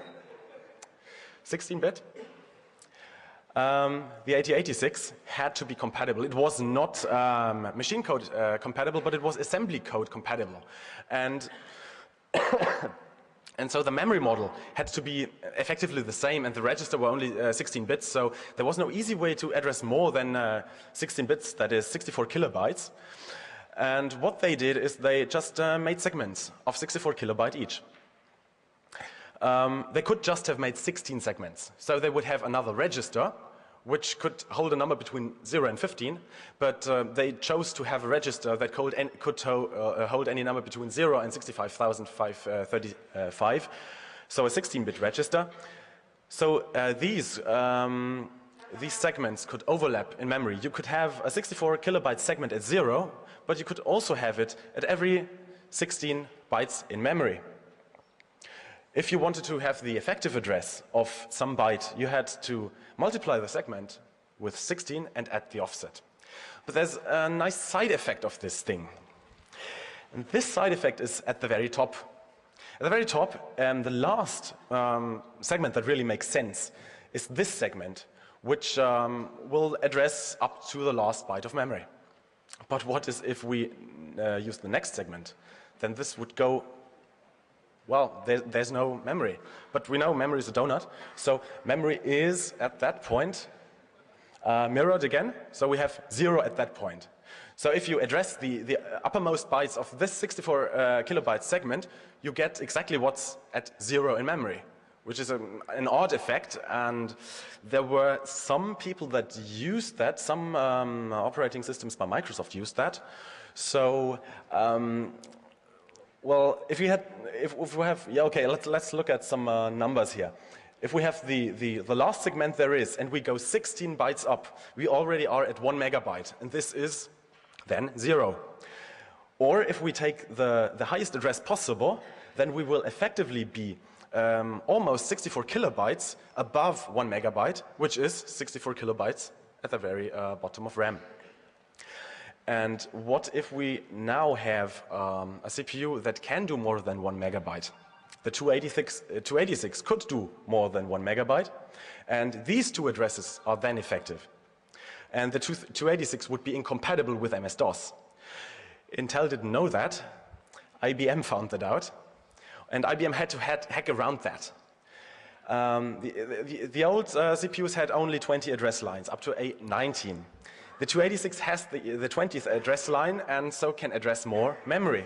16-bit. The 8086 had to be compatible. It was not machine code compatible, but it was assembly code compatible. And and so the memory model had to be effectively the same, and the register were only 16 bits, so there was no easy way to address more than 16 bits, that is 64 kilobytes. And what they did is they just made segments of 64 kilobyte each. They could just have made 16 segments, so they would have another register which could hold a number between 0 and 15, but they chose to have a register that could hold any number between 0 and 65,535, so a 16-bit register. So these these segments could overlap in memory. You could have a 64 kilobyte segment at 0, but you could also have it at every 16 bytes in memory. If you wanted to have the effective address of some byte, you had to multiply the segment with 16 and add the offset. But there's a nice side effect of this thing. And this side effect is at the very top. At the very top, the last segment that really makes sense is this segment, which will address up to the last byte of memory. But what is if we use the next segment? Then this would go, well, there's no memory. But we know memory is a donut, so memory is at that point mirrored again, so we have 0 at that point. So if you address the uppermost bytes of this 64 kilobyte segment, you get exactly what's at 0 in memory, which is an odd effect. And there were some people that used that, some operating systems by Microsoft used that. So, well, if we have, yeah, okay, let's look at some numbers here. If we have the last segment there is, and we go 16 bytes up, we already are at 1 megabyte, and this is then 0. Or if we take the highest address possible, then we will effectively be almost 64 kilobytes above 1 megabyte, which is 64 kilobytes at the very bottom of RAM. And what if we now have a CPU that can do more than 1 megabyte? The 286 could do more than 1 megabyte, and these two addresses are then effective. And the 286 would be incompatible with MS-DOS. Intel didn't know that. IBM found that out, and IBM had to hack around that. The old CPUs had only 20 address lines, up to 19. The 286 has the 20th address line, and so can address more memory.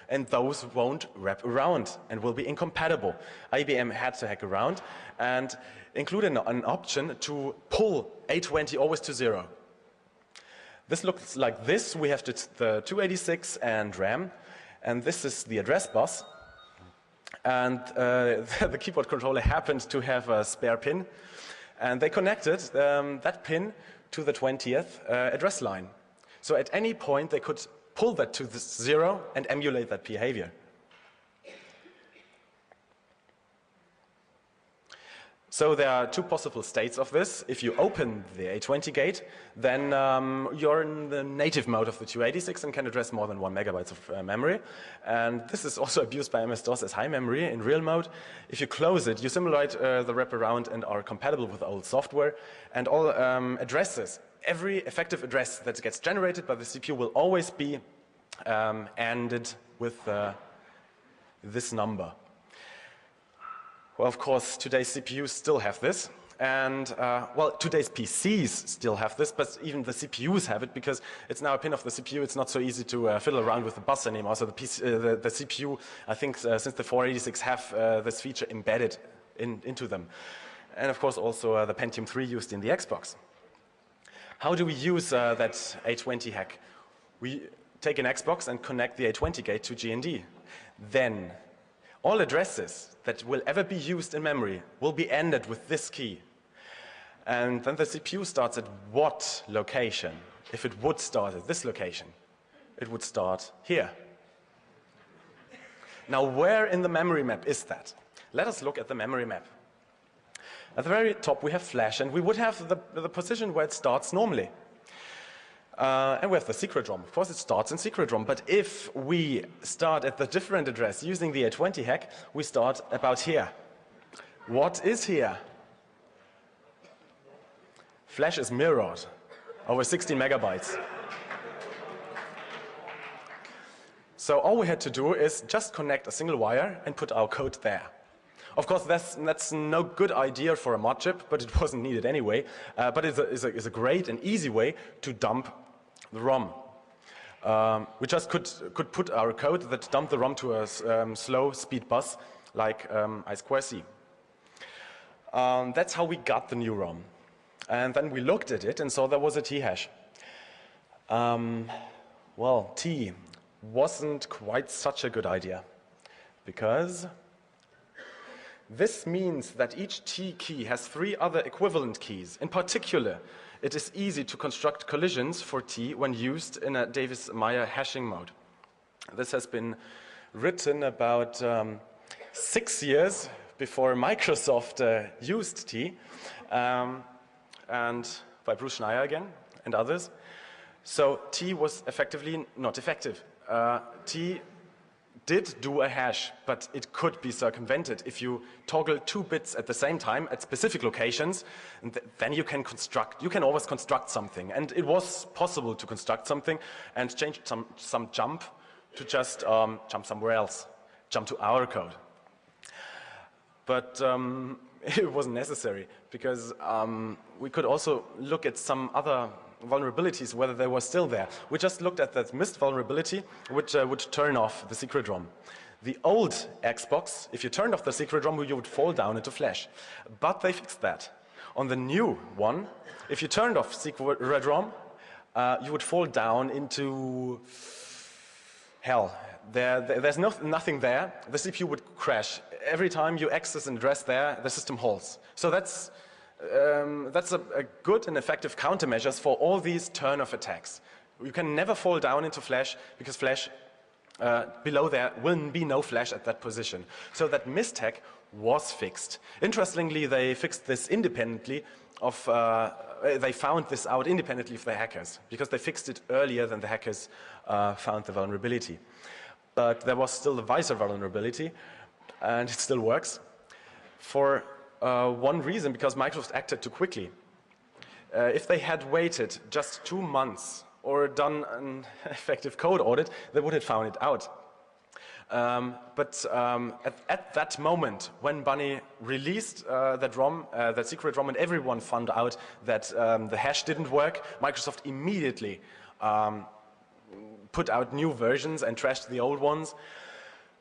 And those won't wrap around and will be incompatible. IBM had to hack around and include an option to pull 820 always to 0. This looks like this. We have the 286 and RAM, and this is the address bus. And the keyboard controller happened to have a spare pin, and they connected that pin to the 20th address line. So at any point they could pull that to the 0 and emulate that behavior. So there are two possible states of this. If you open the 820 gate, then you're in the native mode of the 286 and can address more than 1 megabyte of memory. And this is also abused by MS-DOS as high memory in real mode. If you close it, you simulate the wraparound and are compatible with old software. And all addresses, every effective address that gets generated by the CPU will always be ended with this number. Well, of course, today's CPUs still have this, and well, today's PCs still have this, but even the CPUs have it because it's now a pin of the CPU. It's not so easy to fiddle around with the bus anymore. So the CPU, I think, since the 486 have this feature embedded into them, and of course also the Pentium 3 used in the Xbox. How do we use that 820 hack? We take an Xbox and connect the 820 gate to GND. Then all addresses that will ever be used in memory will be ended with this key. And then the CPU starts at what location? If it would start at this location, it would start here. Now, where in the memory map is that? Let us look at the memory map. At the very top we have flash, and we would have the position where it starts normally. And we have the secret ROM. Of course, it starts in secret ROM, but if we start at the different address using the 820 hack, we start about here. What is here? Flash is mirrored over 16 megabytes. So all we had to do is just connect a single wire and put our code there. Of course, that's no good idea for a mod chip, but it wasn't needed anyway. But it's a great and easy way to dump the ROM. We just could put our code that dumped the ROM to a slow speed bus like I2C. That's how we got the new ROM. And then we looked at it and saw there was a T-hash. Well, T wasn't quite such a good idea because This means that each T key has 3 other equivalent keys. In particular, it is easy to construct collisions for T when used in a Davis-Meyer hashing mode. This has been written about 6 years before Microsoft used T, and by Bruce Schneier again and others. So T was effectively not effective. T did do a hash, but it could be circumvented if you toggle 2 bits at the same time at specific locations, and then you can always construct something. And it was possible to construct something and change some jump to just jump somewhere else, jump to our code. But it wasn't necessary, because we could also look at some other vulnerabilities, whether they were still there. We just looked at that missed vulnerability, which would turn off the secret ROM. The old Xbox, if you turned off the secret ROM, you would fall down into Flash. But they fixed that. On the new one, if you turned off secret ROM, you would fall down into hell. There's nothing there. The CPU would crash. Every time you access an address there, the system halts. So that's a good and effective countermeasures for all these turn-off attacks. You can never fall down into Flash, because Flash, below there will be no Flash at that position. So that mistake was fixed. Interestingly, they fixed this independently of, they found this out independently of the hackers, because they fixed it earlier than the hackers found the vulnerability. But there was still the Visor vulnerability, and it still works. For one reason, because Microsoft acted too quickly. If they had waited just 2 months or done an effective code audit, they would have found it out. But at that moment, when Bunny released that ROM, that secret ROM, and everyone found out that the hash didn't work, Microsoft immediately put out new versions and trashed the old ones.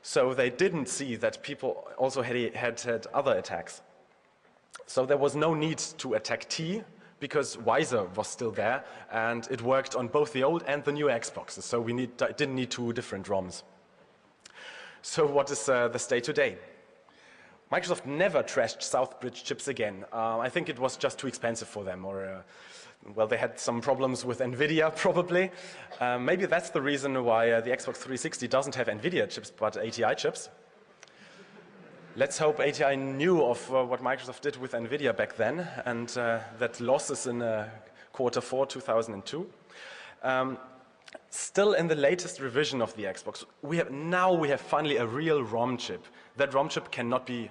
So they didn't see that people also had other attacks. So there was no need to attack T, because Visor was still there, and it worked on both the old and the new Xboxes. So we didn't need 2 different ROMs. So what is the state today? Microsoft never trashed Southbridge chips again. I think it was just too expensive for them, or well, they had some problems with NVIDIA, probably. Maybe that's the reason why the Xbox 360 doesn't have NVIDIA chips, but ATI chips. Let's hope ATI knew of what Microsoft did with NVIDIA back then, and that losses in Q4 2002. Still in the latest revision of the Xbox, we have finally a real ROM chip. That ROM chip cannot be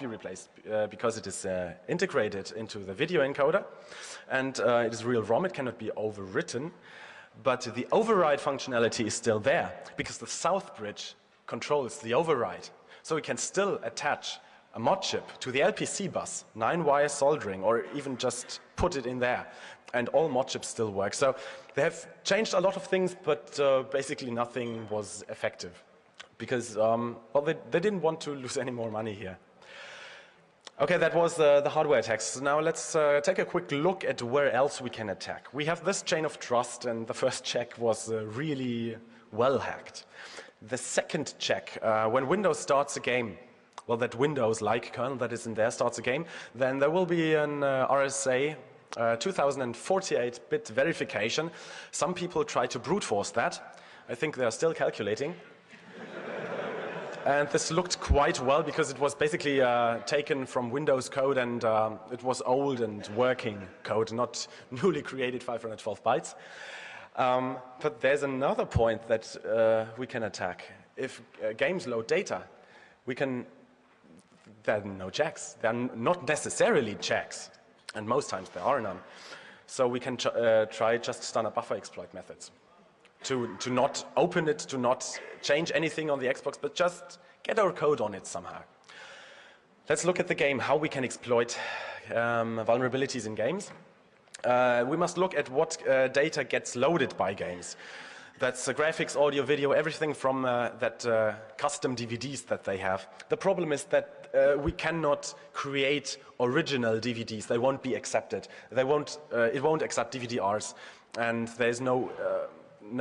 replaced because it is integrated into the video encoder, and it is real ROM. It cannot be overwritten, but the override functionality is still there, because the Southbridge controls the override. So we can still attach a mod chip to the LPC bus, 9-wire soldering, or even just put it in there, and all mod chips still work. So they have changed a lot of things, but basically nothing was effective, because well, they didn't want to lose any more money here. Okay, that was the hardware attacks. So now let's take a quick look at where else we can attack. We have this chain of trust, and the first check was really well hacked. The second check, when Windows starts a game, well, that Windows-like kernel that is in there starts a game, then there will be an RSA 2048-bit verification. Some people try to brute force that. I think they are still calculating. And this looked quite well, because it was basically taken from Windows code, and it was old and working code, not newly created 512 bytes. But there's another point that we can attack. If games load data, there are no checks. There are not necessarily checks, and most times there are none. So we can try just standard buffer exploit methods to not open it, to not change anything on the Xbox, but just get our code on it somehow. Let's look at the game, how we can exploit vulnerabilities in games. We must look at what data gets loaded by games. That's graphics, audio, video, everything from that custom DVDs that they have. The problem is that we cannot create original DVDs. They won't be accepted. It won't accept DVD-Rs, and there's no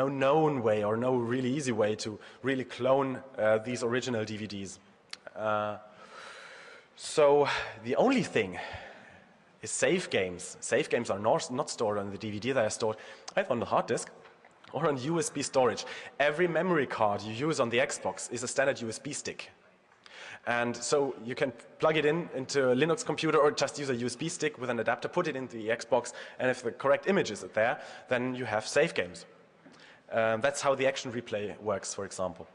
known way or no really easy way to really clone these original DVDs. So the only thing is save games. Save games are not stored on the DVD, they are stored either on the hard disk or on USB storage. Every memory card you use on the Xbox is a standard USB stick. And so you can plug it into a Linux computer or just use a USB stick with an adapter, put it into the Xbox, and if the correct image is there, then you have save games. That's how the action replay works, for example.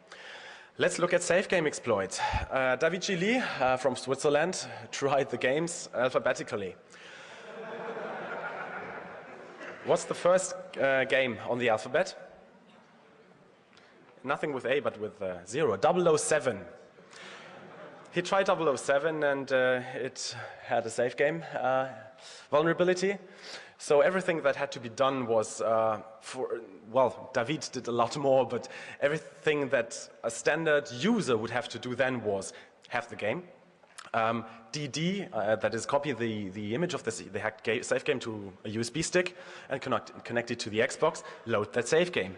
Let's look at save game exploits. Davichi Lee from Switzerland tried the games alphabetically. What's the first game on the alphabet? Nothing with A, but with 0. 007. He tried 007 and it had a save game vulnerability. So everything that had to be done was David did a lot more, but everything that a standard user would have to do then was have the game. DD, that is copy the image of the hacked save game to a USB stick and connect it to the Xbox, load that save game.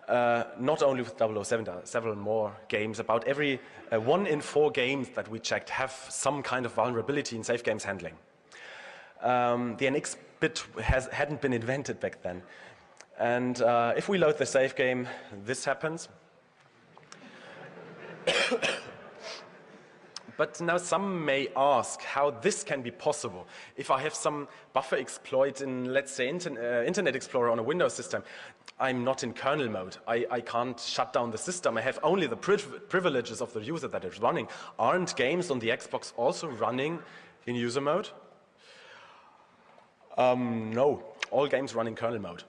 Not only with 007, there are several more games. About every 1 in 4 games that we checked have some kind of vulnerability in save games handling. The NX bit hadn't been invented back then. And if we load the save game, this happens. But now some may ask how this can be possible. If I have some buffer exploit in, let's say, Internet Explorer on a Windows system, I'm not in kernel mode. I can't shut down the system. I have only the privileges of the user that is running. Aren't games on the Xbox also running in user mode? No, all games run in kernel mode.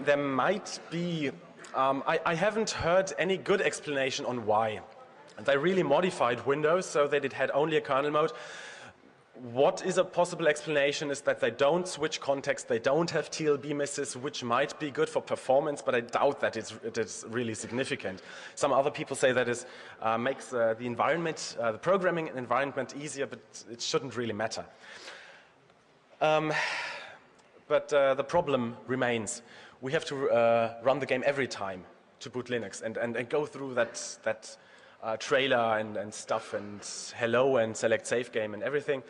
There might be, I haven't heard any good explanation on why. They really modified Windows so that it had only a kernel mode. What is a possible explanation is that they don't switch context, they don't have TLB misses, which might be good for performance, but I doubt that it is really significant. Some other people say that it makes the environment, the programming environment easier, but it shouldn't really matter. But the problem remains. We have to run the game every time to boot Linux and go through that trailer and stuff and hello and select save game and everything.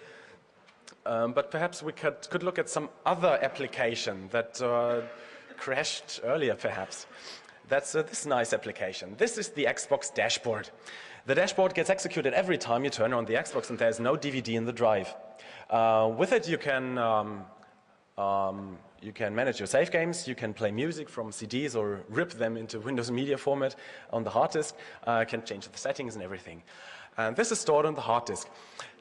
But perhaps we could look at some other application that crashed earlier perhaps. That's this nice application. This is the Xbox dashboard. The dashboard gets executed every time you turn on the Xbox and there's no DVD in the drive. With it you can manage your save games, you can play music from CDs or rip them into Windows Media Format on the hard disk, can change the settings and everything. And this is stored on the hard disk.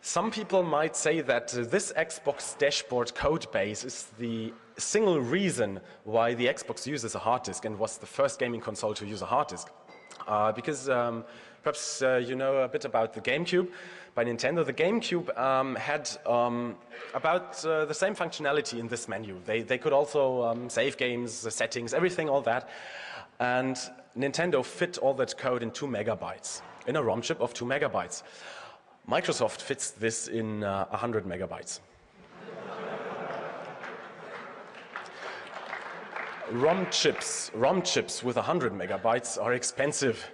Some people might say that this Xbox dashboard code base is the single reason why the Xbox uses a hard disk and was the first gaming console to use a hard disk. Because perhaps you know a bit about the GameCube by Nintendo. The GameCube had about the same functionality in this menu. They could also save games, the settings, everything, all that. And Nintendo fit all that code in 2 megabytes, in a ROM chip of 2 megabytes. Microsoft fits this in 100 megabytes. ROM chips with 100 megabytes are expensive.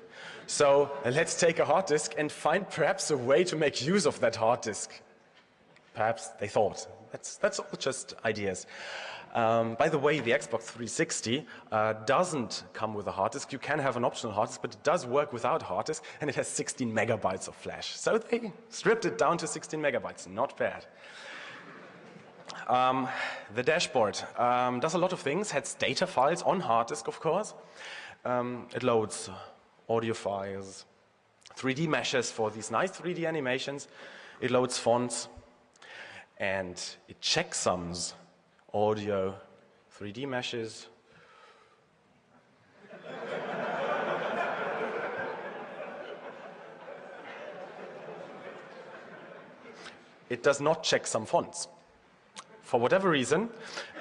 So let's take a hard disk and find perhaps a way to make use of that hard disk. Perhaps they thought. That's all just ideas. By the way, the Xbox 360 doesn't come with a hard disk. You can have an optional hard disk, but it does work without hard disk, and it has 16 megabytes of flash. So they stripped it down to 16 megabytes. Not bad. The dashboard does a lot of things. Has data files on hard disk, of course. It loads audio files, 3D meshes for these nice 3D animations. It loads fonts, and it checksums audio, 3D meshes. It does not check some fonts, for whatever reason,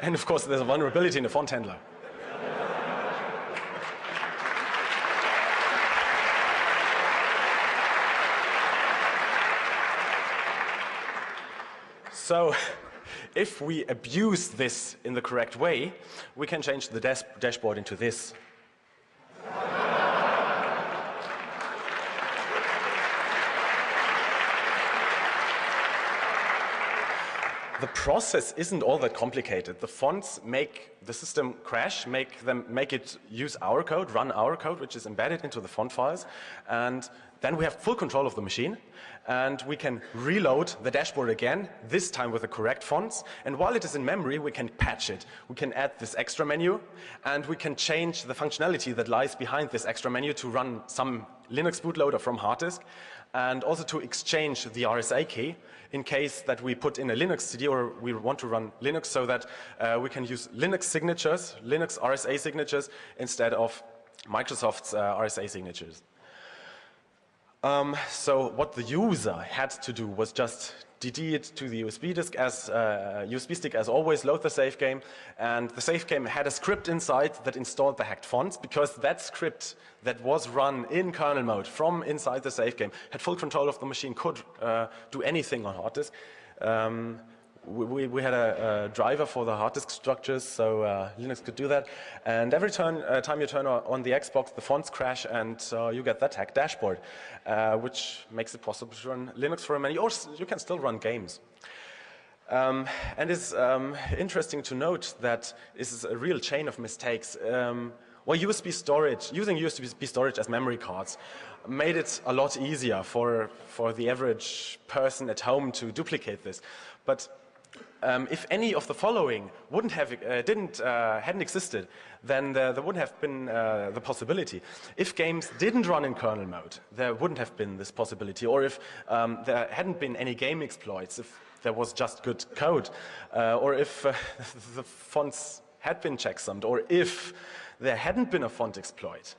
and of course there's a vulnerability in the font handler. So If we abuse this in the correct way, we can change the dashboard into this. The process isn't all that complicated. The fonts make the system crash, make it use our code, run our code, which is embedded into the font files, and then we have full control of the machine, and we can reload the dashboard again, this time with the correct fonts, and while it is in memory, we can patch it. We can add this extra menu, and we can change the functionality that lies behind this extra menu to run some Linux bootloader from hard disk, and also to exchange the RSA key in case that we put in a Linux CD or we want to run Linux, so that we can use Linux signatures, Linux RSA signatures, instead of Microsoft's RSA signatures. So what the user had to do was just DD it to the USB stick as always, load the save game, and the save game had a script inside that installed the hacked fonts, because that script that was run in kernel mode from inside the save game had full control of the machine, could do anything on hard disk. We had a driver for the hard disk structures, so Linux could do that. And every time you turn on the Xbox, the fonts crash, and you get that hacked dashboard, which makes it possible to run Linux for a menu, or you can still run games. And it's interesting to note that this is a real chain of mistakes. Well, USB storage, using USB storage as memory cards, made it a lot easier for the average person at home to duplicate this. But if any of the following hadn't existed, then there wouldn't have been the possibility. If games didn't run in kernel mode, there wouldn't have been this possibility. Or if there hadn't been any game exploits, if there was just good code, or if the fonts had been checksummed, or if there hadn't been a font exploit.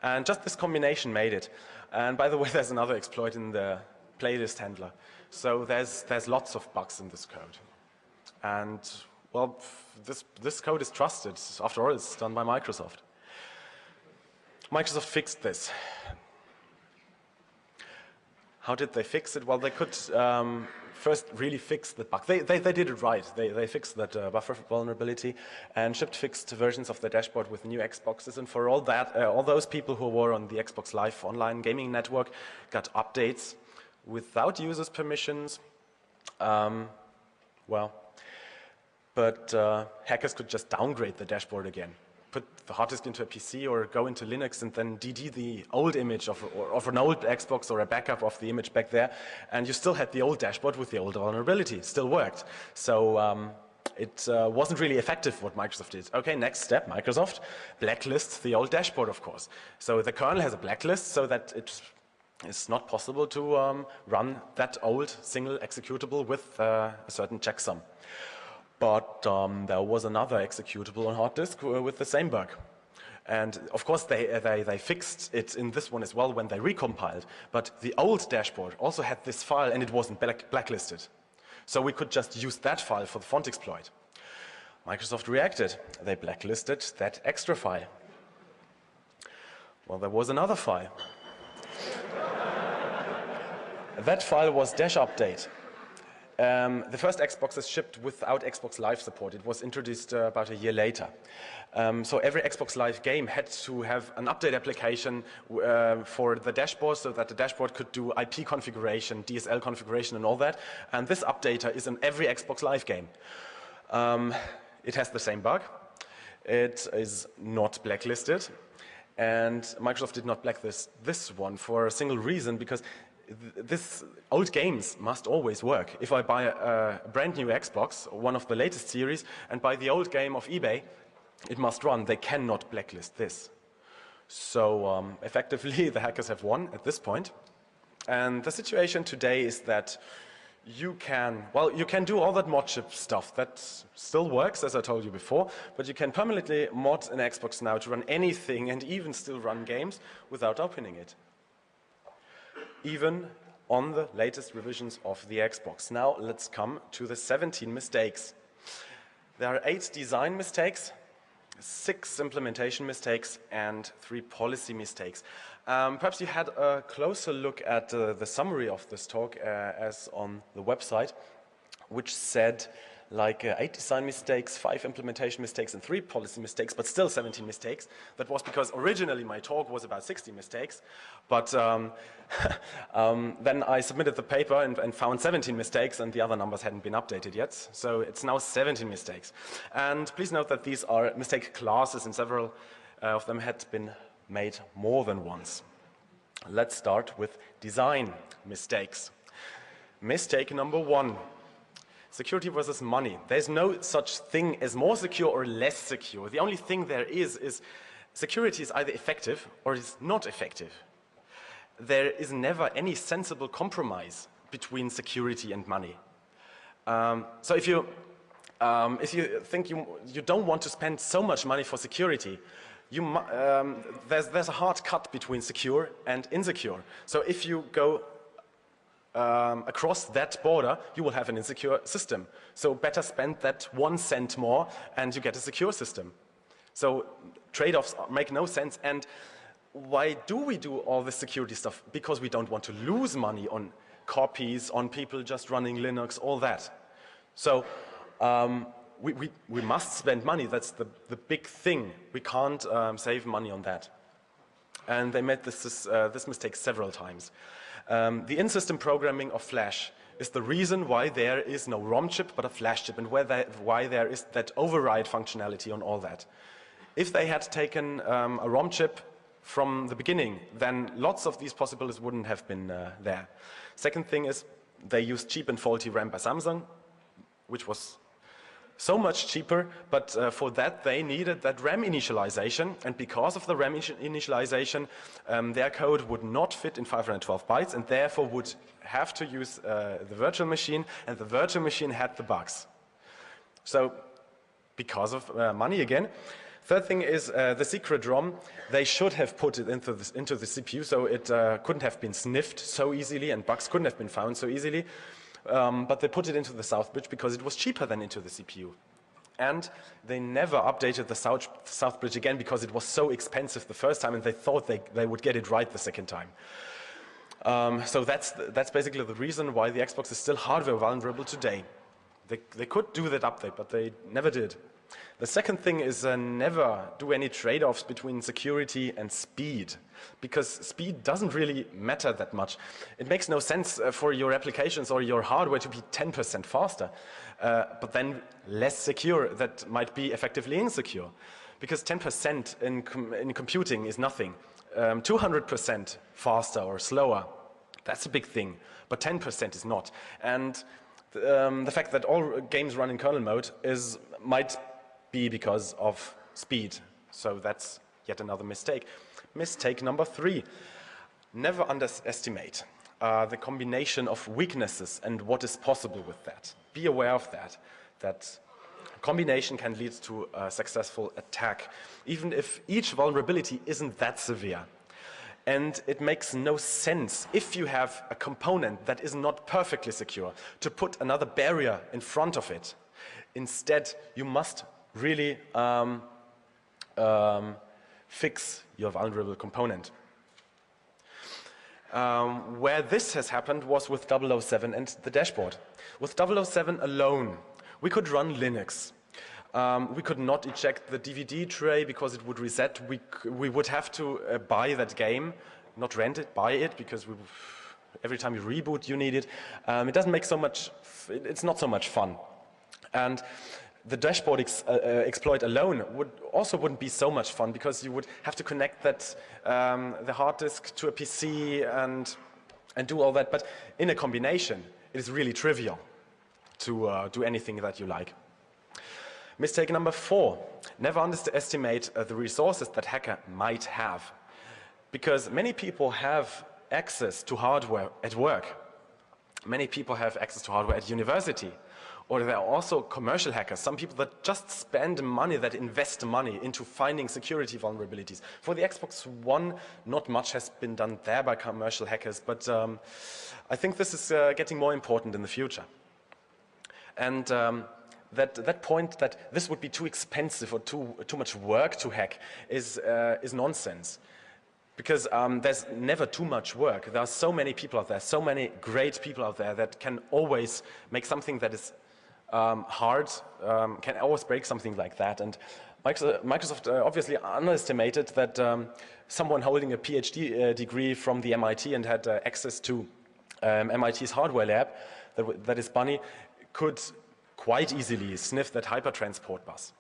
And just this combination made it. And by the way, there's another exploit in the playlist handler. So there's lots of bugs in this code. And, well, this code is trusted. After all, it's done by Microsoft. Microsoft fixed this. How did they fix it? Well, they could first really fix the bug. They did it right. They fixed that buffer vulnerability and shipped fixed versions of the dashboard with new Xboxes. And for all that, all those people who were on the Xbox Live online gaming network got updates without users' permissions. But hackers could just downgrade the dashboard again, put the hard disk into a PC or go into Linux and then DD the old image of an old Xbox or a backup of the image back there, and you still had the old dashboard with the old vulnerability. Still worked. So it wasn't really effective what Microsoft did. Okay, next step, Microsoft blacklists the old dashboard, of course. So the kernel has a blacklist so that it's not possible to run that old single executable with a certain checksum. But there was another executable on hard disk with the same bug. And of course they fixed it in this one as well when they recompiled. But the old dashboard also had this file and it wasn't blacklisted. So we could just use that file for the font exploit. Microsoft reacted. They blacklisted that extra file. Well, there was another file. That file was -update. The first Xbox is shipped without Xbox Live support. It was introduced about a year later. So every Xbox Live game had to have an update application for the dashboard so that the dashboard could do IP configuration, DSL configuration and all that. And this updater is in every Xbox Live game. It has the same bug. It is not blacklisted. And Microsoft did not blacklist this one for a single reason, because this old games must always work. If I buy a brand new Xbox, one of the latest series, and buy the old game of eBay, it must run. They cannot blacklist this. So effectively, the hackers have won at this point. And the situation today is that you can do all that modchip stuff. That still works, as I told you before, but you can permanently mod an Xbox now to run anything and even still run games without opening it, even on the latest revisions of the Xbox. Now let's come to the 17 mistakes. There are 8 design mistakes, 6 implementation mistakes, and 3 policy mistakes. Perhaps you had a closer look at the summary of this talk as on the website, which said like 8 design mistakes, 5 implementation mistakes, and 3 policy mistakes, but still 17 mistakes. That was because originally my talk was about 60 mistakes, but then I submitted the paper and found 17 mistakes, and the other numbers hadn't been updated yet. So it's now 17 mistakes. And please note that these are mistake classes, and several of them had been made more than once. Let's start with design mistakes. Mistake number 1. Security versus money. There's no such thing as more secure or less secure. The only thing there is security is either effective or is not effective. There is never any sensible compromise between security and money. So if you think you don't want to spend so much money for security, there's a hard cut between secure and insecure. So if you go across that border, you will have an insecure system. So better spend that 1 cent more and you get a secure system. So trade-offs make no sense. And why do we do all this security stuff? Because we don't want to lose money on copies, on people just running Linux, all that. So we must spend money. That's the big thing. We can't save money on that. And they made this mistake several times. The in-system programming of Flash is the reason why there is no ROM chip but a Flash chip, and why there is that override functionality on all that. If they had taken a ROM chip from the beginning, then lots of these possibilities wouldn't have been there. Second thing is they used cheap and faulty RAM by Samsung, which was so much cheaper, but for that they needed that RAM initialization, and because of the RAM initialization, their code would not fit in 512 bytes, and therefore would have to use the virtual machine, and the virtual machine had the bugs. So, because of money again. Third thing is the secret ROM. They should have put it into the CPU, so it couldn't have been sniffed so easily, and bugs couldn't have been found so easily. But they put it into the South Bridge because it was cheaper than into the CPU. And they never updated the South Bridge again because it was so expensive the first time, and they thought they would get it right the second time. So that's basically the reason why the Xbox is still hardware vulnerable today. They could do that update, but they never did. The second thing is never do any trade-offs between security and speed, because speed doesn't really matter that much. It makes no sense for your applications or your hardware to be 10% faster, but then less secure. That might be effectively insecure, because 10% in computing is nothing. 200% faster or slower, that's a big thing, but 10% is not. And the fact that all games run in kernel mode might be because of speed. So that's yet another mistake. Mistake number 3. Never underestimate the combination of weaknesses and what is possible with that. Be aware of that. That combination can lead to a successful attack, even if each vulnerability isn't that severe. And it makes no sense, if you have a component that is not perfectly secure, to put another barrier in front of it. Instead, you must really fix your vulnerable component. Where this has happened was with 007 and the dashboard. With 007 alone, we could run Linux. We could not eject the DVD tray because it would reset. We would have to buy that game, not rent it, buy it, because every time you reboot, you need it. It doesn't make so much, it's not so much fun. And the dashboard exploit alone wouldn't be so much fun, because you would have to connect that the hard disk to a PC and do all that. But in a combination, it is really trivial to do anything that you like. Mistake number 4, never underestimate the resources that hacker might have. Because many people have access to hardware at work. Many people have access to hardware at university. Or there are also commercial hackers, some people that just spend money, that invest money into finding security vulnerabilities. For the Xbox One, not much has been done there by commercial hackers, but I think this is getting more important in the future. And that point that this would be too expensive or too much work to hack is nonsense. Because there's never too much work. There are so many people out there, so many great people out there that can always make something that is hard can always break something like that. And Microsoft obviously underestimated that someone holding a PhD degree from the MIT and had access to MIT's hardware lab, that is Bunny, could quite easily sniff that hypertransport bus.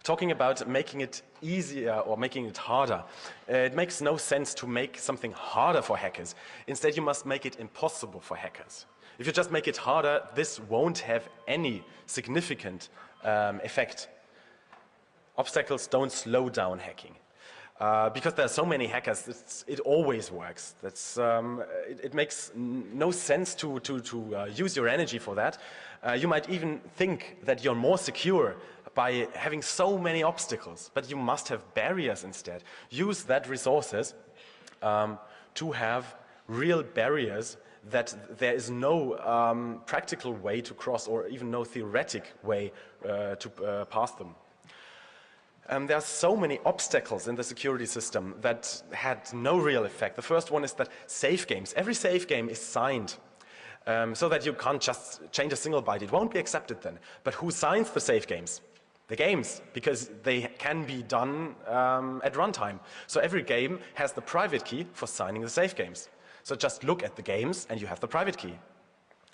Talking about making it easier or making it harder, it makes no sense to make something harder for hackers. Instead, you must make it impossible for hackers. If you just make it harder, this won't have any significant effect. Obstacles don't slow down hacking. Because there are so many hackers, it always works. It makes no sense to use your energy for that. You might even think that you're more secure by having so many obstacles, but you must have barriers instead. Use that resources to have real barriers that there is no practical way to cross or even no theoretic way to pass them. There are so many obstacles in the security system that had no real effect. The first one is that safe games. Every safe game is signed so that you can't just change a single byte. It won't be accepted then. But who signs the safe games? The games, because they can be done at runtime. So every game has the private key for signing the safe games. So just look at the games and you have the private key.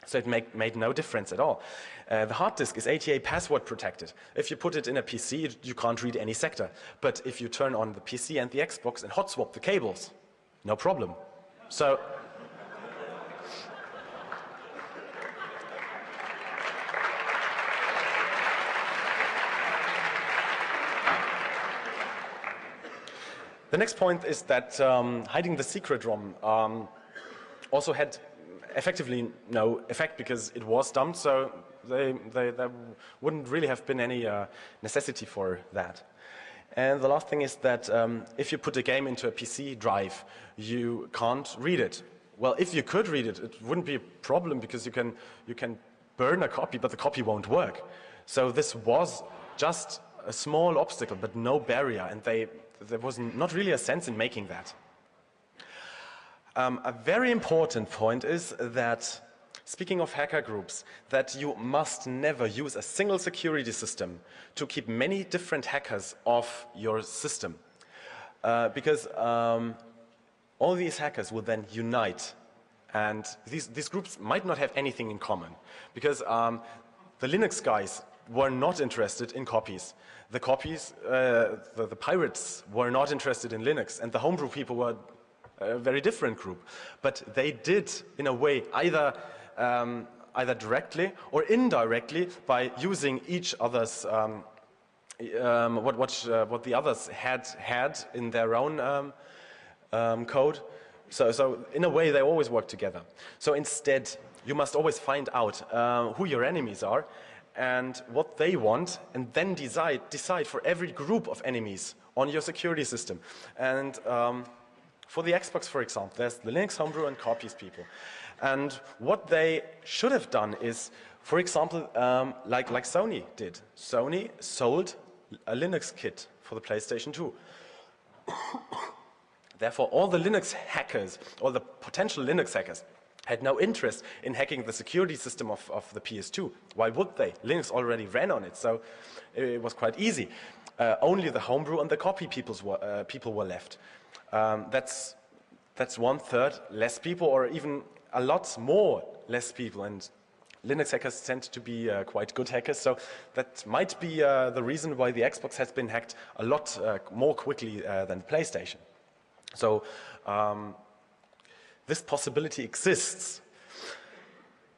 So it made no difference at all. The hard disk is ATA password protected. If you put it in a PC, you can't read any sector. But if you turn on the PC and the Xbox and hot swap the cables, no problem. So the next point is that hiding the secret ROM also had effectively no effect because it was dumped, so there wouldn't really have been any necessity for that. And the last thing is that if you put a game into a PC drive, you can't read it. Well, if you could read it, it wouldn't be a problem because you can burn a copy, but the copy won't work. So this was just a small obstacle, but no barrier, and there was not really a sense in making that. A very important point is that, speaking of hacker groups, that you must never use a single security system to keep many different hackers off your system. Because all these hackers will then unite. And these groups might not have anything in common. Because the Linux guys were not interested in copies. The pirates were not interested in Linux. And the homebrew people were a very different group, but they did, in a way, either directly or indirectly by using each other's what the others had in their own code. So in a way, they always work together. So instead, you must always find out who your enemies are and what they want, and then decide for every group of enemies on your security system. And for the Xbox, for example, there's the Linux homebrew and copies people. And what they should have done is, for example, like Sony did. Sony sold a Linux kit for the PlayStation 2. Therefore, all the Linux hackers, all the potential Linux hackers, had no interest in hacking the security system of the PS2. Why would they? Linux already ran on it, so it was quite easy. Only the homebrew and the copy people were left. That's 1/3 less people, or even a lot more less people. And Linux hackers tend to be quite good hackers, so that might be the reason why the Xbox has been hacked a lot more quickly than the PlayStation. So this possibility exists.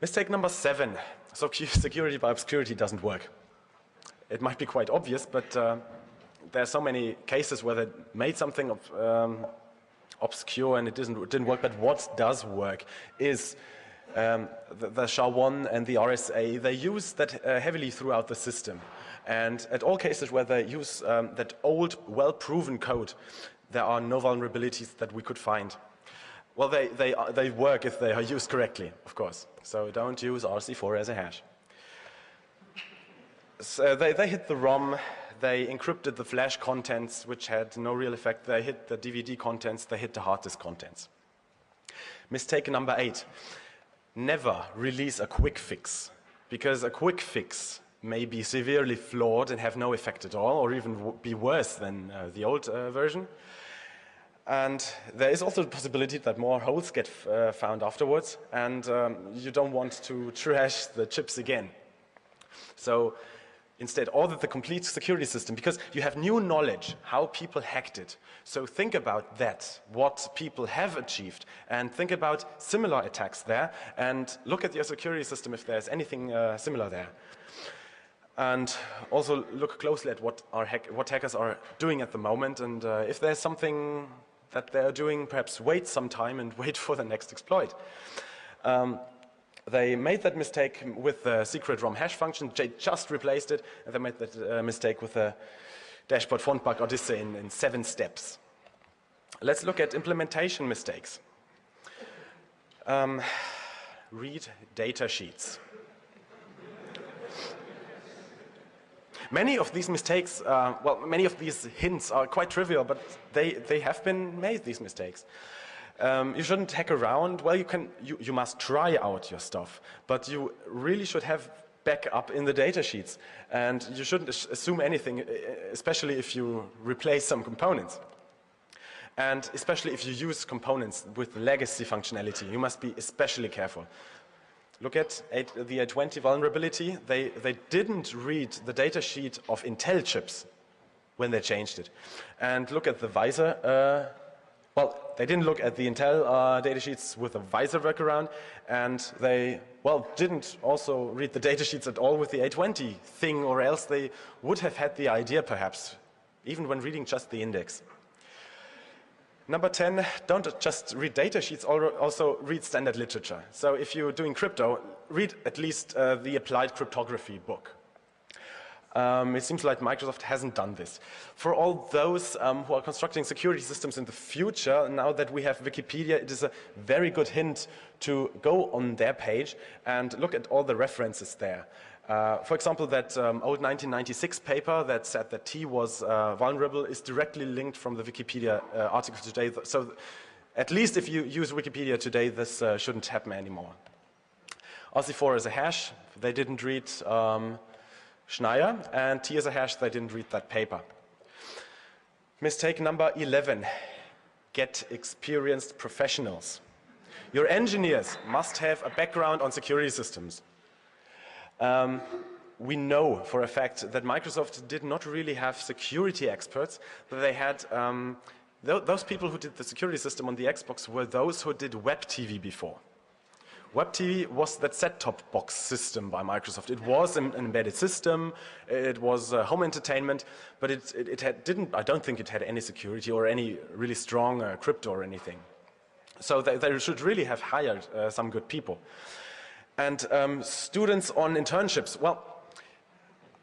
Mistake number 7. So security by obscurity doesn't work. It might be quite obvious, but there are so many cases where they made something obscure and it didn't work. But what does work is the SHA-1 and the RSA. They use that heavily throughout the system. And at all cases where they use that old, well-proven code, there are no vulnerabilities that we could find. Well, they work if they are used correctly, of course. So don't use RC4 as a hash. So they hit the ROM, they encrypted the flash contents, which had no real effect. They hit the DVD contents, they hit the hard disk contents. Mistake number 8. Never release a quick fix because a quick fix may be severely flawed and have no effect at all, or even be worse than the old version. And there is also the possibility that more holes get found afterwards, and you don't want to trash the chips again. So instead, audit the complete security system, because you have new knowledge how people hacked it. So think about that, what people have achieved, and think about similar attacks there, and look at your security system if there's anything similar there. And also look closely at what hackers are doing at the moment, and if there's something that they're doing, perhaps wait some time and wait for the next exploit. They made that mistake with the secret ROM hash function. They just replaced it, and they made that mistake with the dashboard font bug Odyssey in 7 steps. Let's look at implementation mistakes. Read data sheets. Many of these mistakes, many of these hints are quite trivial, but they have been made, these mistakes. You shouldn't hack around. Well, you must try out your stuff, but you really should have backup in the data sheets, and you shouldn't assume anything, especially if you replace some components. And especially if you use components with legacy functionality, you must be especially careful. Look at the A20 vulnerability. They didn't read the data sheet of Intel chips when they changed it. And look at the Visor. They didn't look at the Intel data sheets with the Visor workaround, and they, didn't also read the data sheets at all with the A20 thing, or else they would have had the idea, perhaps, even when reading just the index. Number 10, don't just read data sheets, also read standard literature. So if you're doing crypto, read at least the applied cryptography book. It seems like Microsoft hasn't done this. For all those who are constructing security systems in the future, now that we have Wikipedia, it is a very good hint to go on their page and look at all the references there. For example, that old 1996 paper that said that T was vulnerable is directly linked from the Wikipedia article today. So at least if you use Wikipedia today, this shouldn't happen anymore. OSI4 is a hash. They didn't read Schneier, and T is a hash. They didn't read that paper. Mistake number 11, get experienced professionals. Your engineers must have a background on security systems. We know for a fact that Microsoft did not really have security experts, but they had those people who did the security system on the Xbox were those who did Web TV before. Web TV was that set-top box system by Microsoft. It was an embedded system, it was home entertainment, but I don't think it had any security or any really strong crypto or anything. So they should really have hired some good people. And students on internships,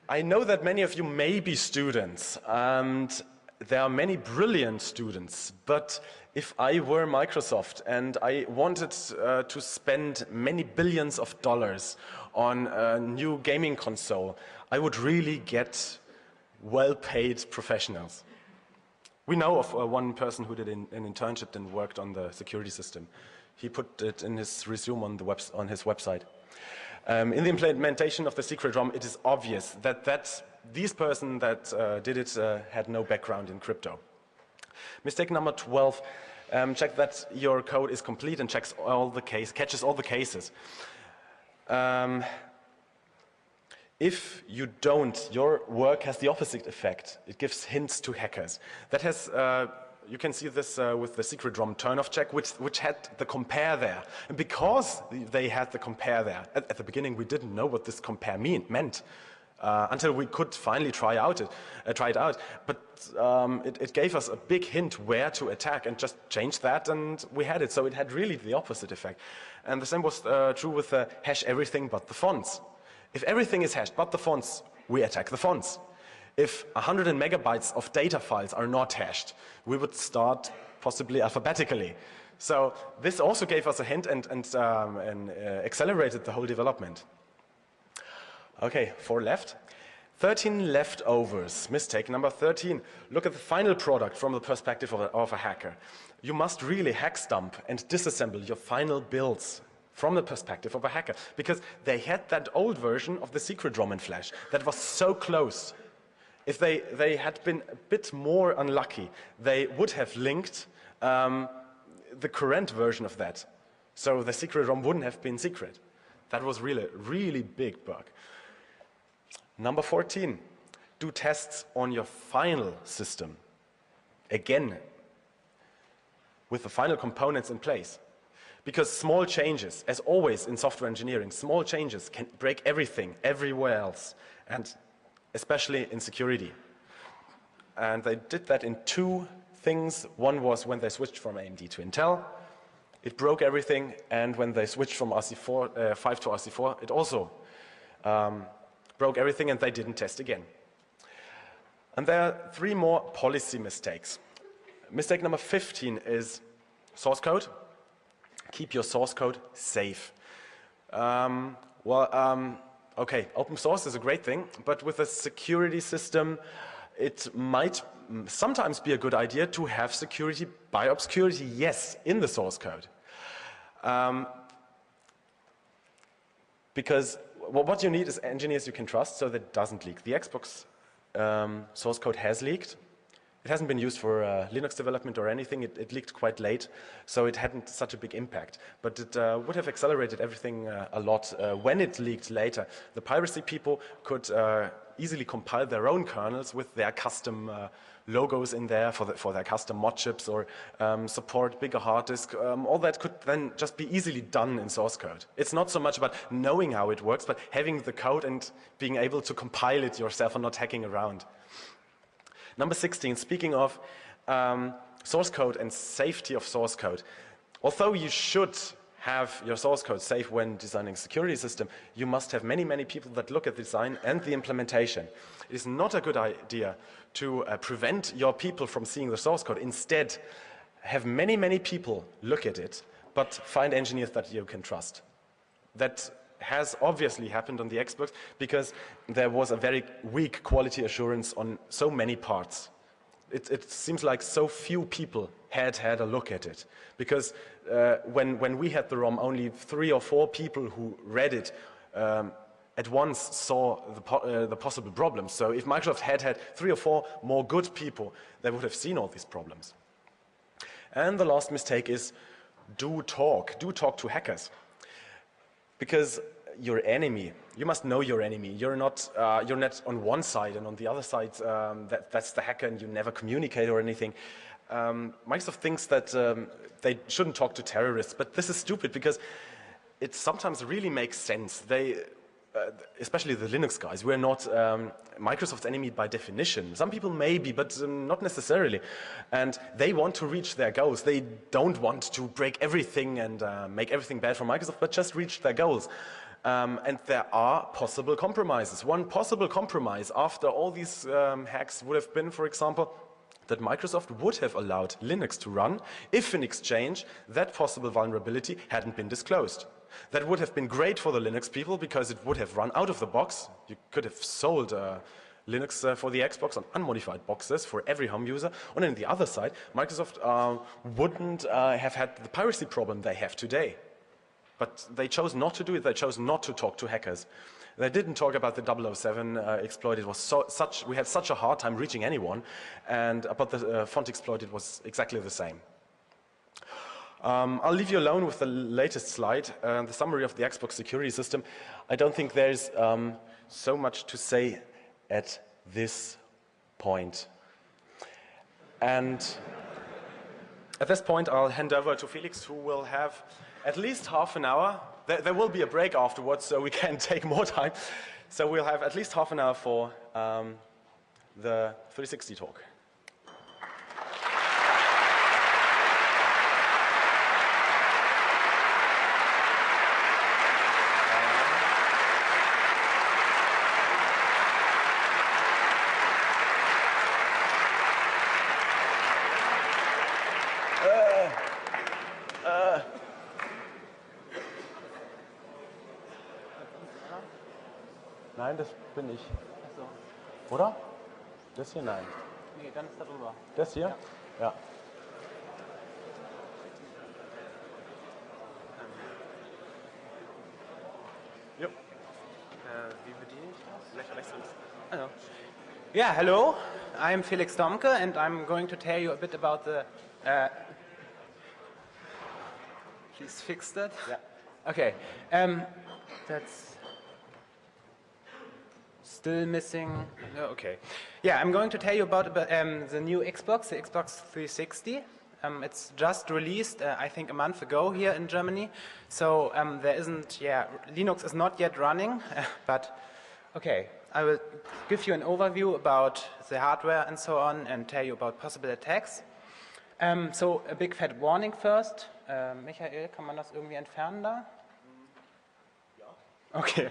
I know that many of you may be students, and there are many brilliant students, but if I were Microsoft and I wanted to spend many billions of dollars on a new gaming console, I would really get well-paid professionals. We know of one person who did an internship and worked on the security system. He put it in his resume on his website. In the implementation of the secret ROM, it is obvious that this person that did it had no background in crypto. Mistake number 12, check that your code is complete and catches all the cases. If you don't, your work has the opposite effect. It gives hints to hackers. That has, you can see this with the secret ROM turn-off check, which had the compare there. And because they had the compare there, at the beginning we didn't know what this compare meant. Until we could finally try it out. But it gave us a big hint where to attack, and just change that and we had it. So it had really the opposite effect. And the same was true with the hash everything but the fonts. If everything is hashed but the fonts, we attack the fonts. If 100 megabytes of data files are not hashed, we would start possibly alphabetically. So this also gave us a hint and accelerated the whole development. Okay, 4 left. 13 leftovers. Mistake number 13. Look at the final product from the perspective of a hacker. You must really hack stump and disassemble your final builds. from the perspective of a hacker, because they had that old version of the secret ROM in Flash that was so close. If they had been a bit more unlucky, they would have linked the current version of that. So the secret ROM wouldn't have been secret. That was really, really big bug. Number 14, do tests on your final system. Again, with the final components in place. Because small changes, as always in software engineering, small changes can break everything, everywhere else, and especially in security. And they did that in two things. One was when they switched from AMD to Intel. It broke everything, and when they switched from RC4, 5 to RC4, it also broke everything, and they didn't test again. And there are three more policy mistakes. Mistake number 15 is source code. Keep your source code safe. Okay, open source is a great thing, but with a security system, it might sometimes be a good idea to have security by obscurity, yes, in the source code. Because what you need is engineers you can trust so that it doesn't leak. The Xbox source code has leaked. It hasn't been used for Linux development or anything. It leaked quite late, so it hadn't such a big impact. But it would have accelerated everything a lot when it leaked later. The piracy people could easily compile their own kernels with their custom logos in there for their custom mod chips, or support bigger hard disk. All that could then just be easily done in source code. It's not so much about knowing how it works, but having the code and being able to compile it yourself and not hacking around. Number 16, speaking of source code and safety of source code. Although you should have your source code safe when designing a security system, you must have many, many people that look at the design and the implementation. It is not a good idea to prevent your people from seeing the source code. Instead, have many, many people look at it, but find engineers that you can trust. That has obviously happened on the Xbox because there was a very weak quality assurance on so many parts. It seems like so few people had a look at it, because when we had the ROM, only 3 or 4 people who read it at once saw the possible problems. So if Microsoft had 3 or 4 more good people, they would have seen all these problems. And the last mistake is do talk to hackers. Because your enemy, you must know your enemy. You're not on one side and on the other side that's the hacker, and you never communicate or anything. Microsoft thinks that they shouldn't talk to terrorists, but this is stupid because it sometimes really makes sense. They, especially the Linux guys, we're not Microsoft's enemy by definition. Some people may be, but not necessarily. And they want to reach their goals. They don't want to break everything and make everything bad for Microsoft, but just reach their goals. And there are possible compromises. One possible compromise after all these hacks would have been, for example, that Microsoft would have allowed Linux to run if in exchange that possible vulnerability hadn't been disclosed. That would have been great for the Linux people because it would have run out of the box. You could have sold Linux for the Xbox on unmodified boxes for every home user. And on the other side, Microsoft wouldn't have had the piracy problem they have today. But they chose not to do it. They chose not to talk to hackers. They didn't talk about the 007 exploit. It was we had such a hard time reaching anyone. And about the font exploit, it was exactly the same. I'll leave you alone with the latest slide, the summary of the Xbox security system. I don't think there's so much to say at this point. And at this point, I'll hand over to Felix, who will have at least half an hour. There will be a break afterwards, so we can take more time. So we'll have at least half an hour for the 360 talk. Nein, das bin ich. Ach so. Oder? Das hier, nein. Nee, ganz darüber. Das hier? Ja. Wie bediene ich das? Rechts links. Hello. Yeah, hello. I'm Felix Domke, and I'm going to tell you a bit about the. Please fix that. Yeah. Okay. That's still missing. No, okay. Yeah, I'm going to tell you about the new Xbox, the Xbox 360. It's just released, I think, a month ago here in Germany. So there isn't, Linux is not yet running, but okay. I will give you an overview about the hardware and so on and tell you about possible attacks. So a big fat warning first. Michael, kann man das irgendwie entfernen da? Okay.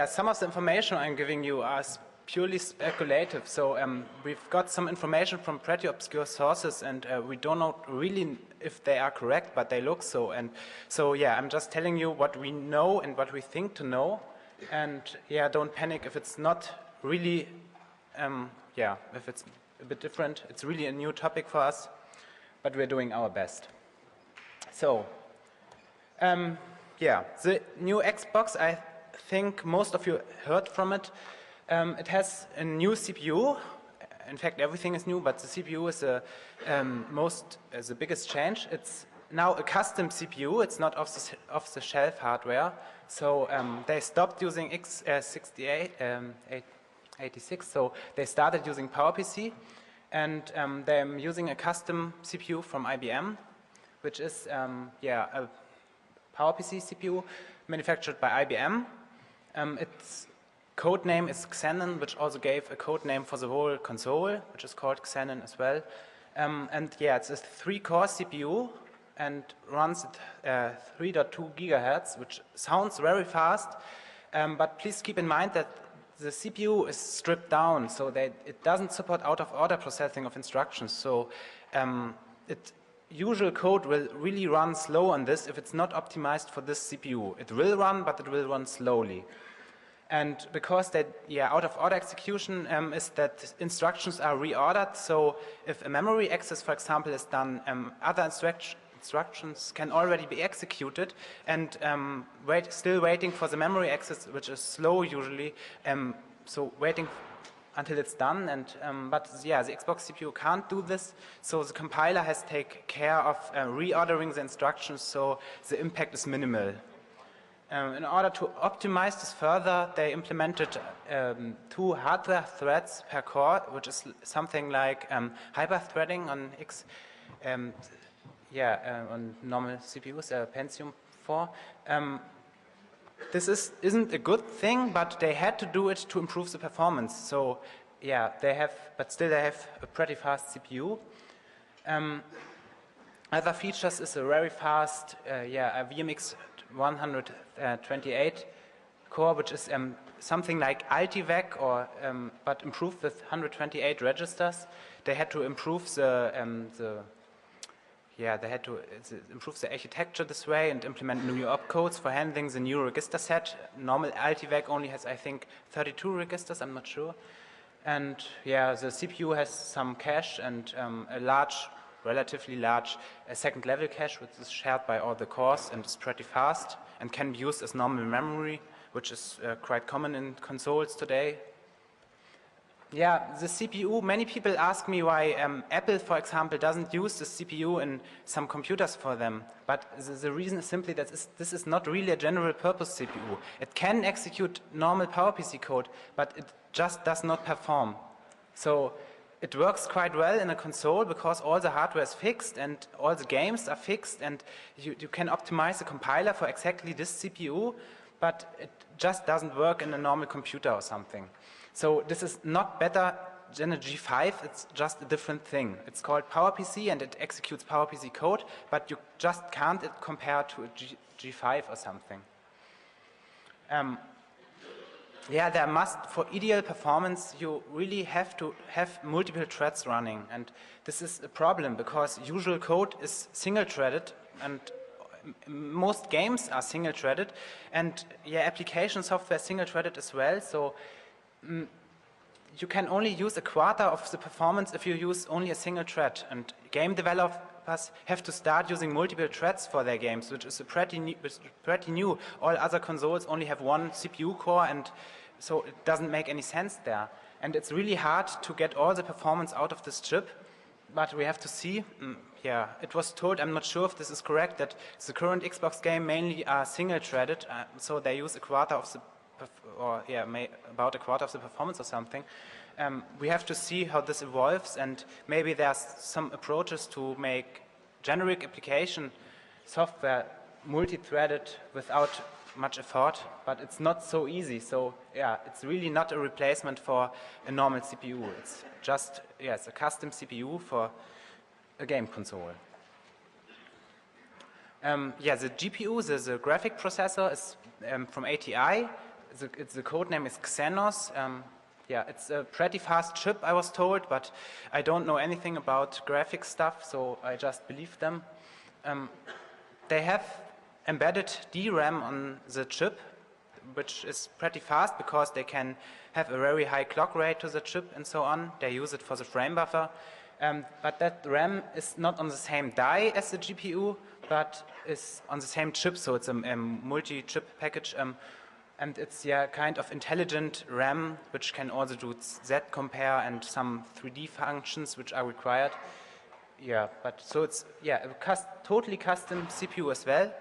Some of the information I'm giving you are purely speculative. So we've got some information from pretty obscure sources, and we don't know really if they are correct, but they look so. And so, I'm just telling you what we know and what we think to know. And don't panic if it's not really, if it's a bit different. It's really a new topic for us, but we're doing our best. So, the new Xbox, I think most of you heard from it. It has a new CPU. In fact, everything is new, but the CPU is the biggest change. It's now a custom CPU. It's not off-the-shelf hardware. So they stopped using x86. So they started using PowerPC, and they're using a custom CPU from IBM, which is a PowerPC CPU manufactured by IBM. Its code name is Xenon, which also gave a code name for the whole console, which is called Xenon as well. It's a 3-core CPU and runs at 3.2 gigahertz, which sounds very fast, but please keep in mind that the CPU is stripped down, so that it doesn't support out-of-order processing of instructions. So usual code will really run slow on this if it's not optimized for this CPU. It will run, but it will run slowly. And because that, out-of-order execution is that instructions are reordered, so if a memory access, for example, is done, other instructions can already be executed, and still waiting for the memory access, which is slow usually, so waiting until it's done. And the Xbox CPU can't do this, so the compiler has to take care of reordering the instructions, so the impact is minimal. In order to optimize this further, they implemented 2 hardware threads per core, which is something like hyper-threading on on normal CPUs, Pentium 4. This isn't a good thing, but they had to do it to improve the performance. So, they have a pretty fast CPU. Other features is a very fast, a VMX 128 core, which is something like Altivec, or but improved with 128 registers. They had to improve improve the architecture this way and implement new opcodes for handling the new register set. Normal Altivec only has, I think, 32 registers, I'm not sure. And the CPU has some cache and a relatively large second level cache, which is shared by all the cores and is pretty fast and can be used as normal memory, which is quite common in consoles today. The CPU, many people ask me why Apple, for example, doesn't use the CPU in some computers for them. But the reason is simply that this is not really a general purpose CPU. It can execute normal PowerPC code, but it just does not perform. So it works quite well in a console because all the hardware is fixed and all the games are fixed, and you can optimize the compiler for exactly this CPU, but it just doesn't work in a normal computer or something. So this is not better than a G5, it's just a different thing. It's called PowerPC and it executes PowerPC code, but you just can't compare to a G5 or something. For ideal performance, you really have to have multiple threads running, and this is a problem because usual code is single-threaded, and most games are single-threaded, and application software is single-threaded as well. So you can only use a quarter of the performance if you use only a single thread, and game developers developers have to start using multiple threads for their games, which is pretty new. All other consoles only have one CPU core, and so it doesn't make any sense there. And it's really hard to get all the performance out of this chip, but we have to see. Yeah, it was told, I'm not sure if this is correct, that the current Xbox game mainly are single-threaded, so they use a quarter of the, about a quarter of the performance or something. We have to see how this evolves, and maybe there's some approaches to make generic application software multi-threaded without much effort, but it's not so easy. So yeah, it's really not a replacement for a normal CPU. It's just, yeah, it's a custom CPU for a game console. Yeah, the GPU, the graphic processor, is from ATI. The code name is Xenos. Yeah, it's a pretty fast chip, I was told, but I don't know anything about graphic stuff, so I just believe them. They have embedded DRAM on the chip, which is pretty fast because they can have a very high clock rate to the chip and so on. They use it for the frame buffer. But that RAM is not on the same die as the GPU, but is on the same chip, so it's a multi-chip package. And it's kind of intelligent RAM, which can also do Z-compare and some 3D functions which are required. Yeah, but so it's a totally custom CPU as well.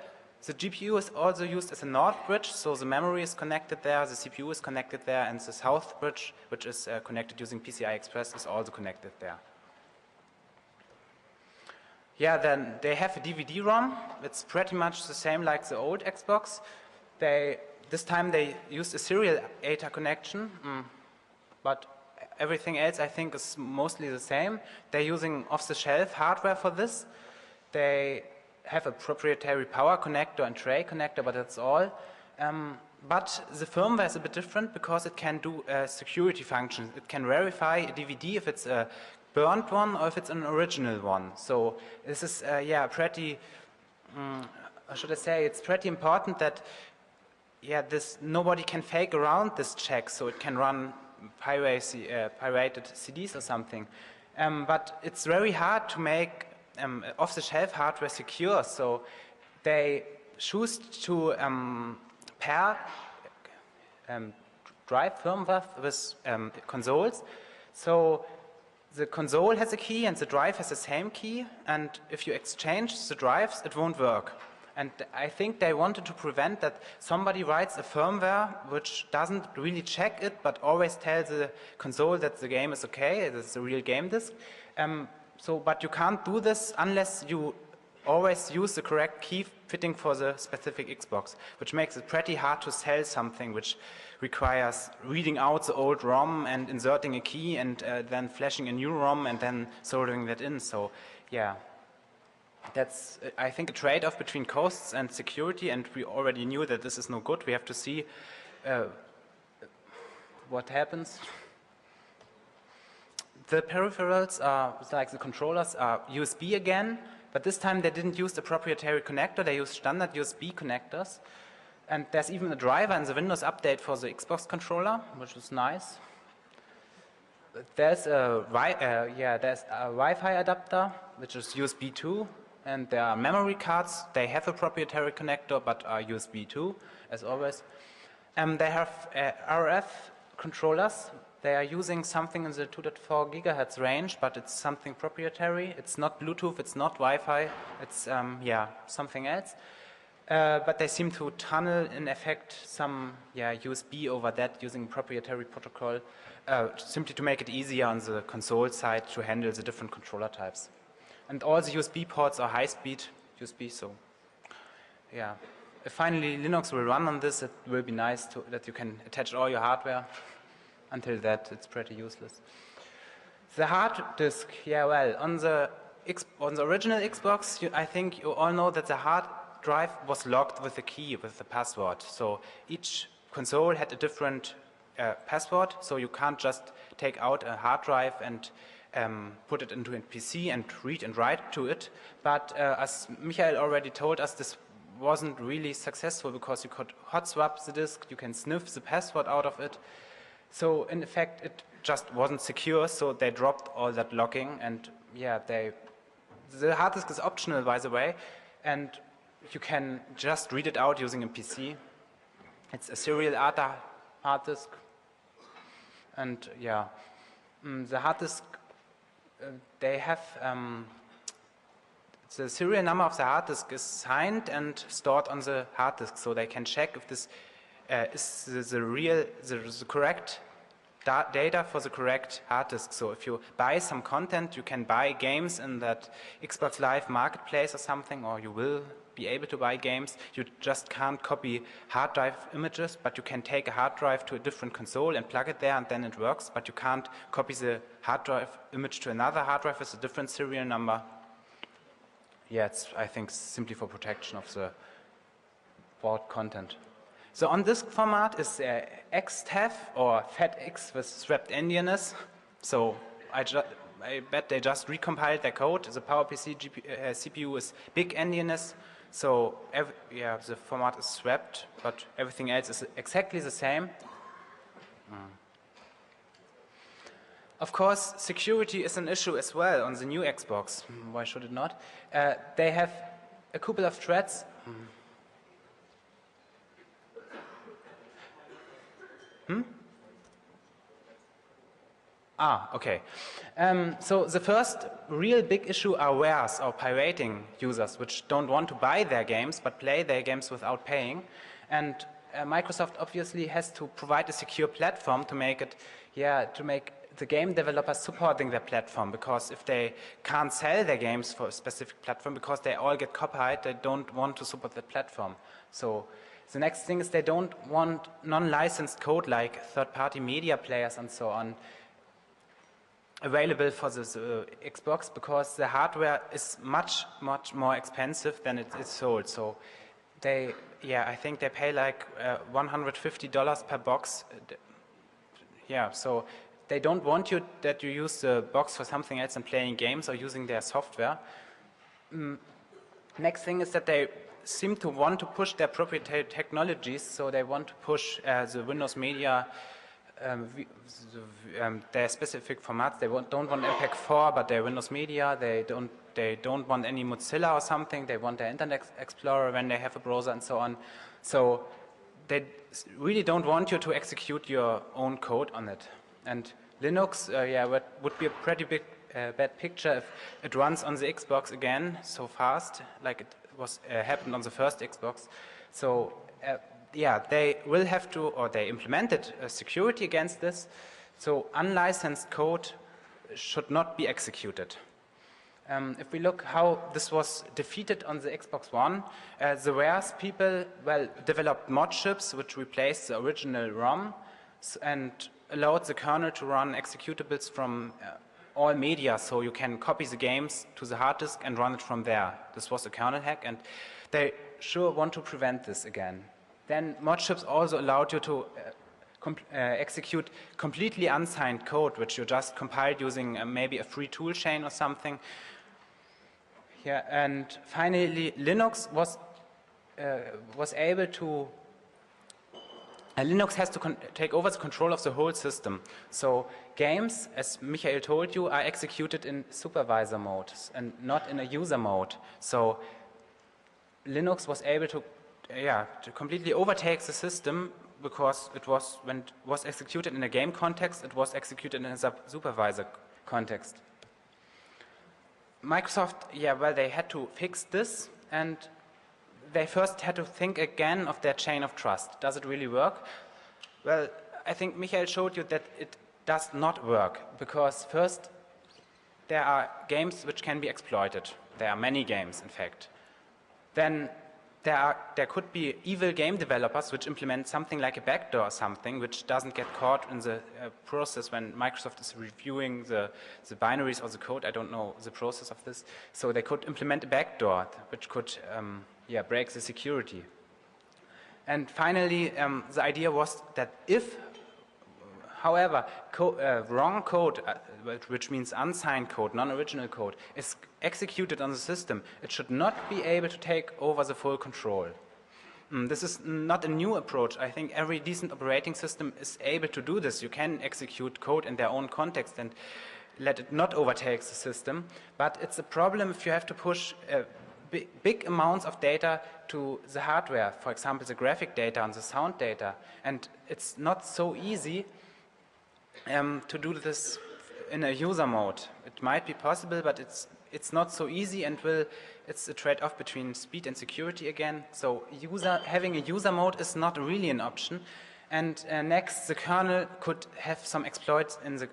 The GPU is also used as a NOR bridge, so the memory is connected there, the CPU is connected there, and the south bridge, which is connected using PCI Express, is also connected there. Yeah, then they have a DVD-ROM. It's pretty much the same like the old Xbox. This time they used a serial ATA connection, but everything else I think is mostly the same. They're using off-the-shelf hardware for this. They have a proprietary power connector and tray connector, but that's all. But the firmware is a bit different because it can do security functions. It can verify a DVD if it's a burnt one or if it's an original one. So this is pretty, how should I say, it's pretty important that nobody can fake around this check, so it can run pirated CDs or something. But it's very hard to make off-the-shelf hardware secure, so they choose to pair drive firmware with consoles. So the console has a key and the drive has the same key, and if you exchange the drives, it won't work. And I think they wanted to prevent that somebody writes a firmware which doesn't really check it, but always tells the console that the game is okay, it's a real game disk. But you can't do this unless you always use the correct key fitting for the specific Xbox, which makes it pretty hard to sell something which requires reading out the old ROM and inserting a key and then flashing a new ROM and then soldering that in. So, yeah. That's, I think, a trade-off between costs and security, and we already knew that this is no good. We have to see what happens. The peripherals are, like the controllers, are USB again, but this time they didn't use the proprietary connector, they used standard USB connectors. And there's even a driver in the Windows update for the Xbox controller, which is nice. There's a Wi-Fi adapter, which is USB 2. And there are memory cards. They have a proprietary connector, but are USB 2, as always. They have RF controllers. They are using something in the 2.4 gigahertz range, but it's something proprietary. It's not Bluetooth, it's not Wi-Fi, it's something else. But they seem to tunnel, in effect, some USB over that using proprietary protocol, simply to make it easier on the console side to handle the different controller types. And all the USB ports are high-speed USB, so yeah. If finally Linux will run on this, it will be nice that you can attach all your hardware. Until that, it's pretty useless. The hard disk, on the original Xbox, I think you all know that the hard drive was locked with a key, with the password. So each console had a different password, so you can't just take out a hard drive and put it into a PC and read and write to it. But as Michael already told us, this wasn't really successful because you could hot swap the disk, you can sniff the password out of it. So in effect, it just wasn't secure, so they dropped all that locking, and they The hard disk is optional, by the way, and you can just read it out using a PC. It's a serial ATA hard disk. And yeah, the hard disk, they have, the serial number of the hard disk is signed and stored on the hard disk, so they can check if this is the correct data for the correct hard disk. So if you buy some content, you can buy games in that Xbox Live marketplace or something, or you will be able to buy games. You just can't copy hard drive images, but you can take a hard drive to a different console and plug it there and then it works, but you can't copy the hard drive image to another hard drive with a different serial number. Yeah, it's, I think, simply for protection of the bought content. So on disk format is XTEF or FATX with swapped endianness. So I bet they just recompiled their code. The PowerPC CPU is big endianness. So the format is swapped, but everything else is exactly the same. Of course, security is an issue as well on the new Xbox. Why should it not? They have a couple of threads. Okay. So the first real big issue are wares or pirating users, which don't want to buy their games but play their games without paying. And Microsoft obviously has to provide a secure platform to make it, to make the game developers supporting their platform, because if they can't sell their games for a specific platform because they all get copied, they don't want to support that platform. So the next thing is they don't want non-licensed code like third-party media players and so on available for the Xbox, because the hardware is much more expensive than it is sold. So they, I think they pay like $150 per box. So they don't want that you use the box for something else than playing games or using their software. Next thing is that they seem to want to push their proprietary technologies, so they want to push the Windows Media, their specific formats. They don't want MPEG-4, but their Windows Media. They don't want any Mozilla or something. They want their Internet Explorer when they have a browser and so on. So they really don't want you to execute your own code on it. And Linux, would be a pretty big bad picture if it runs on the Xbox again so fast, like it was happened on the first Xbox. So they will have to, or they implemented security against this. So unlicensed code should not be executed. If we look how this was defeated on the Xbox One, the Wares people developed mod chips which replaced the original ROM and allowed the kernel to run executables from all media, so you can copy the games to the hard disk and run it from there. This was a kernel hack, and they sure want to prevent this again. Then mod chips also allowed you to execute completely unsigned code, which you just compiled using maybe a free tool chain or something. And finally, Linux was able to. Linux has to take over the control of the whole system. So games, as Michael told you, are executed in supervisor mode and not in a user mode. So Linux was able to completely overtake the system, because it was, when it was executed in a game context, it was executed in a supervisor context. Microsoft, they had to fix this, and they first had to think again of their chain of trust. Does it really work? Well, I think Michael showed you that it does not work, because first, there are games which can be exploited. There are many games, in fact. Then there could be evil game developers which implement something like a backdoor or something which doesn't get caught in the process when Microsoft is reviewing the binaries or the code. I don't know the process of this. So they could implement a backdoor which could break the security. And finally, the idea was that if, however, wrong code, which means unsigned code, non-original code, is executed on the system, it should not be able to take over the full control. This is not a new approach. I think every decent operating system is able to do this. You can execute code in their own context, and let it not overtake the system, but it's a problem if you have to push big amounts of data to the hardware, for example, the graphic data and the sound data. And it's not so easy to do this in a user mode. It might be possible, but it's not so easy, and it's a trade-off between speed and security again. So having a user mode is not really an option. And next, the kernel could have some exploits in the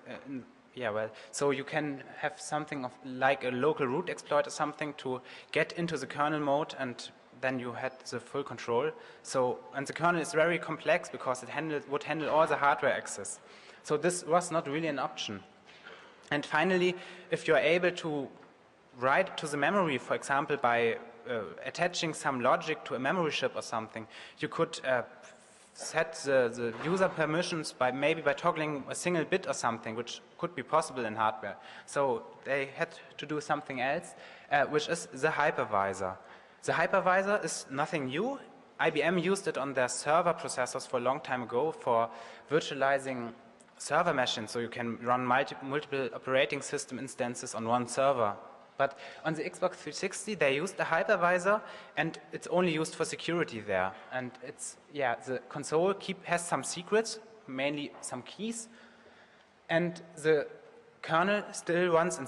so you can have something like a local root exploit or something to get into the kernel mode, and then you had the full control. So, and the kernel is very complex because it would handle all the hardware access. So this was not really an option. And finally, if you're able to write to the memory, for example, by attaching some logic to a memory chip or something, you could set the user permissions maybe by toggling a single bit or something, which could be possible in hardware. So they had to do something else, which is the hypervisor. The hypervisor is nothing new. IBM used it on their server processors for a long time ago for virtualizing server machines, so you can run multiple operating system instances on one server. But on the Xbox 360, they used a hypervisor, and it's only used for security there. And it's, the console has some secrets, mainly some keys, and the kernel still runs in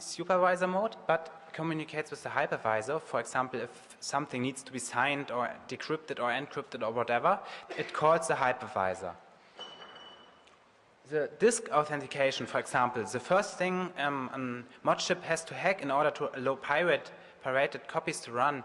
supervisor mode, but communicates with the hypervisor. For example, if something needs to be signed or decrypted or encrypted or whatever, it calls the hypervisor. The disk authentication, for example, the first thing a mod chip has to hack in order to allow pirated copies to run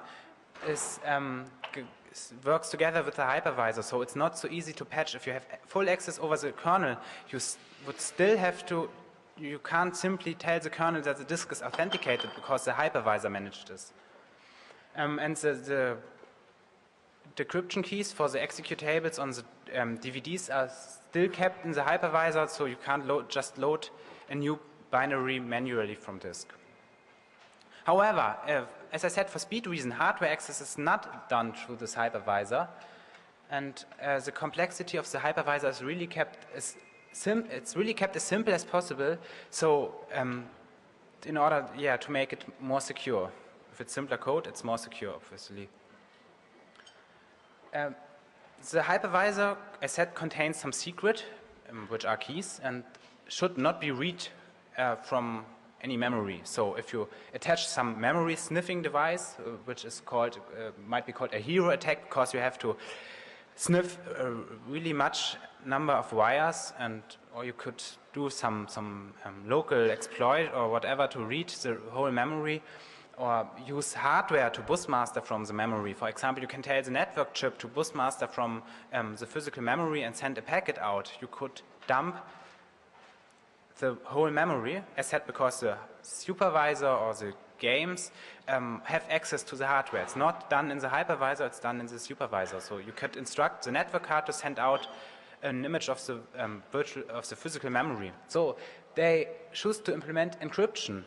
works together with the hypervisor, so it's not so easy to patch. If you have full access over the kernel, you would still have to, you can't simply tell the kernel that the disk is authenticated because the hypervisor managed this. And the decryption keys for the executables on the DVDs are still kept in the hypervisor, so you can't just load a new binary manually from disk. However, as I said, for speed reason, hardware access is not done through this hypervisor, and the complexity of the hypervisor is really kept as simple as possible. So, in order, to make it more secure. If it's simpler code, it's more secure, obviously. The hypervisor, as said, contains some secret, which are keys, and should not be read from any memory. So if you attach some memory sniffing device, which is called, might be called a hero attack, because you have to sniff a really much number of wires, or you could do some local exploit or whatever to read the whole memory, or use hardware to busmaster from the memory. For example, you can tell the network chip to busmaster from the physical memory and send a packet out. You could dump the whole memory, as said, because the supervisor or the games have access to the hardware. It's not done in the hypervisor, it's done in the supervisor. So you could instruct the network card to send out an image of the physical memory. So they choose to implement encryption,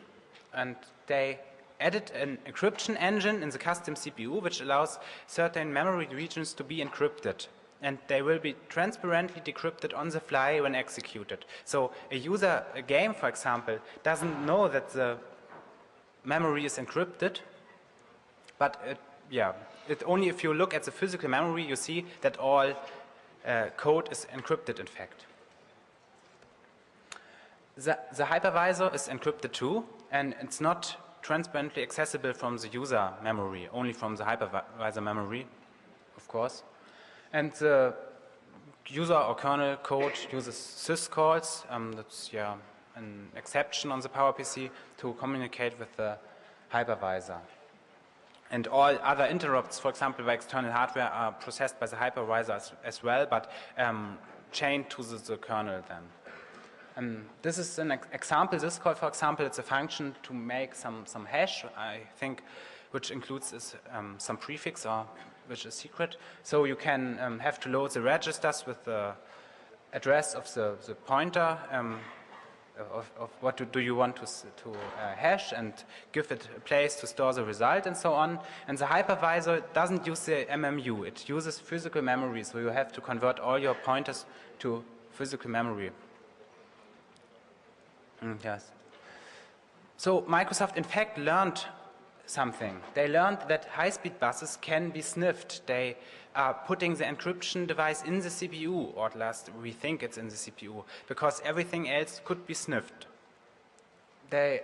and they added an encryption engine in the custom CPU, which allows certain memory regions to be encrypted. And they will be transparently decrypted on the fly when executed. So a game, for example, doesn't know that the memory is encrypted, but only if you look at the physical memory, you see that all code is encrypted, in fact. The hypervisor is encrypted too, and it's not transparently accessible from the user memory, only from the hypervisor memory, of course. And the user or kernel code uses syscalls, that's an exception on the PowerPC, to communicate with the hypervisor. And all other interrupts, for example, by external hardware, are processed by the hypervisor as well, but chained to the kernel then. This is an example. This call, for example, it's a function to make some hash, I think, which includes some prefix or which is secret. So you can have to load the registers with the address of the pointer of what do you want to hash, and give it a place to store the result and so on. And the hypervisor doesn't use the MMU. It uses physical memory, so you have to convert all your pointers to physical memory. Yes. So Microsoft in fact learned something. They learned that high-speed buses can be sniffed. They are putting the encryption device in the CPU, or at last we think it's in the CPU, because everything else could be sniffed. They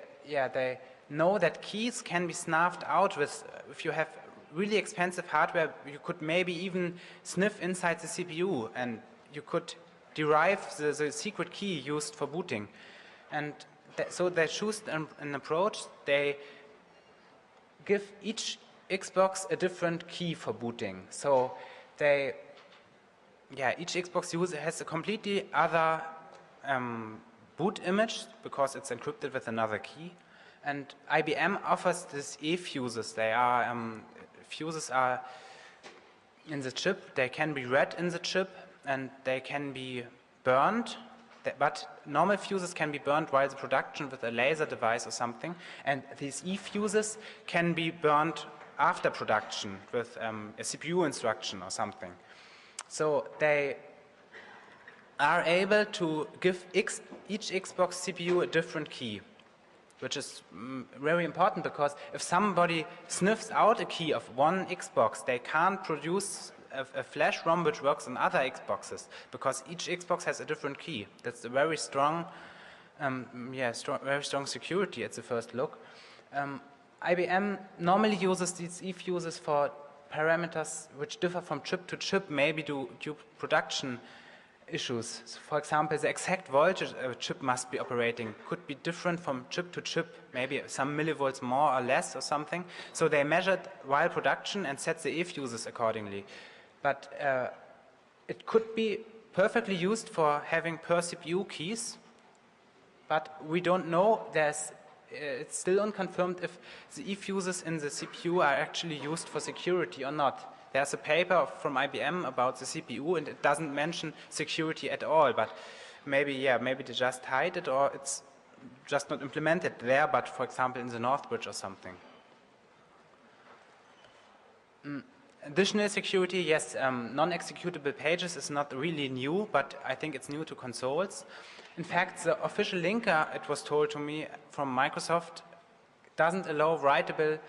know that keys can be snuffed out with, if you have really expensive hardware, you could maybe even sniff inside the CPU and you could derive the secret key used for booting. And so they choose an approach. They give each Xbox a different key for booting. So each Xbox user has a completely other boot image because it's encrypted with another key. And IBM offers these eFuses. They are fuses are in the chip. They can be read in the chip and they can be burned. But normal fuses can be burned while the production with a laser device or something. And these eFuses can be burned after production with a CPU instruction or something. So they are able to give each Xbox CPU a different key, which is very important because if somebody sniffs out a key of one Xbox, they can't produce a flash ROM which works on other Xboxes because each Xbox has a different key. That's a very strong, very strong security at the first look. IBM normally uses these eFuses for parameters which differ from chip to chip, maybe due to production issues. So for example, the exact voltage a chip must be operating could be different from chip to chip, maybe some millivolts more or less or something. So they measured while production and set the eFuses accordingly. But it could be perfectly used for having per CPU keys, but we don't know. It's still unconfirmed if the eFuses in the CPU are actually used for security or not. There's a paper from IBM about the CPU and it doesn't mention security at all, but maybe they just hide it or it's just not implemented there, but for example in the Northbridge or something. Additional security, yes, non-executable pages is not really new, but I think it's new to consoles. In fact, the official linker, it was told to me from Microsoft, doesn't allow writable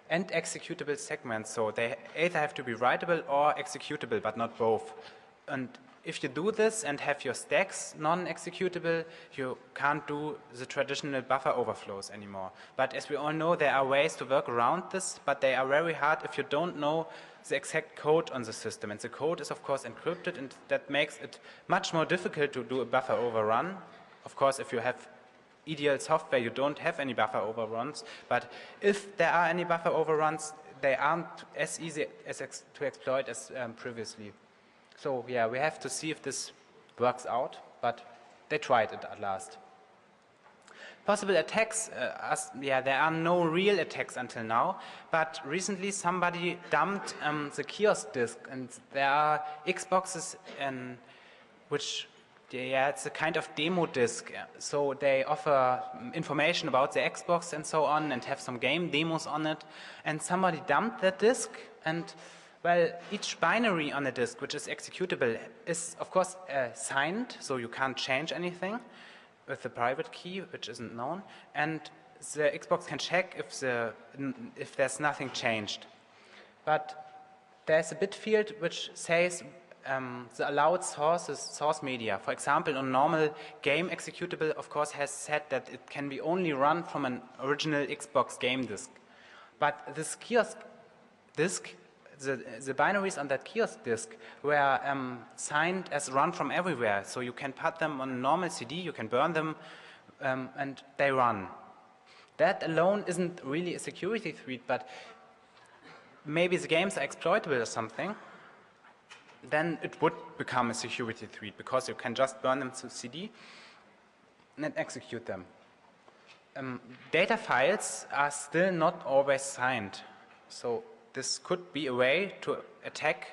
and executable segments. So they either have to be writable or executable, but not both. And if you do this and have your stacks non-executable, you can't do the traditional buffer overflows anymore. But as we all know, there are ways to work around this, but they are very hard if you don't know the exact code on the system. And the code is, of course, encrypted, and that makes it much more difficult to do a buffer overrun. Of course, if you have ideal software, you don't have any buffer overruns. But if there are any buffer overruns, they aren't as easy to exploit as previously. So yeah, we have to see if this works out, but they tried it at last. Possible attacks, there are no real attacks until now, but recently somebody dumped the kiosk disk, and there are Xboxes which, it's a kind of demo disk. So they offer information about the Xbox and so on, and have some game demos on it. And somebody dumped that disk, and well, each binary on a disk which is executable is, of course, signed, so you can't change anything with the private key, which isn't known. And the Xbox can check if there's nothing changed. But there's a bit field which says the allowed source media. For example, a normal game executable, of course, has said that it can be only run from an original Xbox game disk. But this kiosk disk, the binaries on that kiosk disk were signed as run from everywhere. So you can put them on a normal CD, you can burn them, and they run. That alone isn't really a security threat, but maybe the games are exploitable or something. Then it would become a security threat because you can just burn them to CD and then execute them. Data files are still not always signed. So this could be a way to attack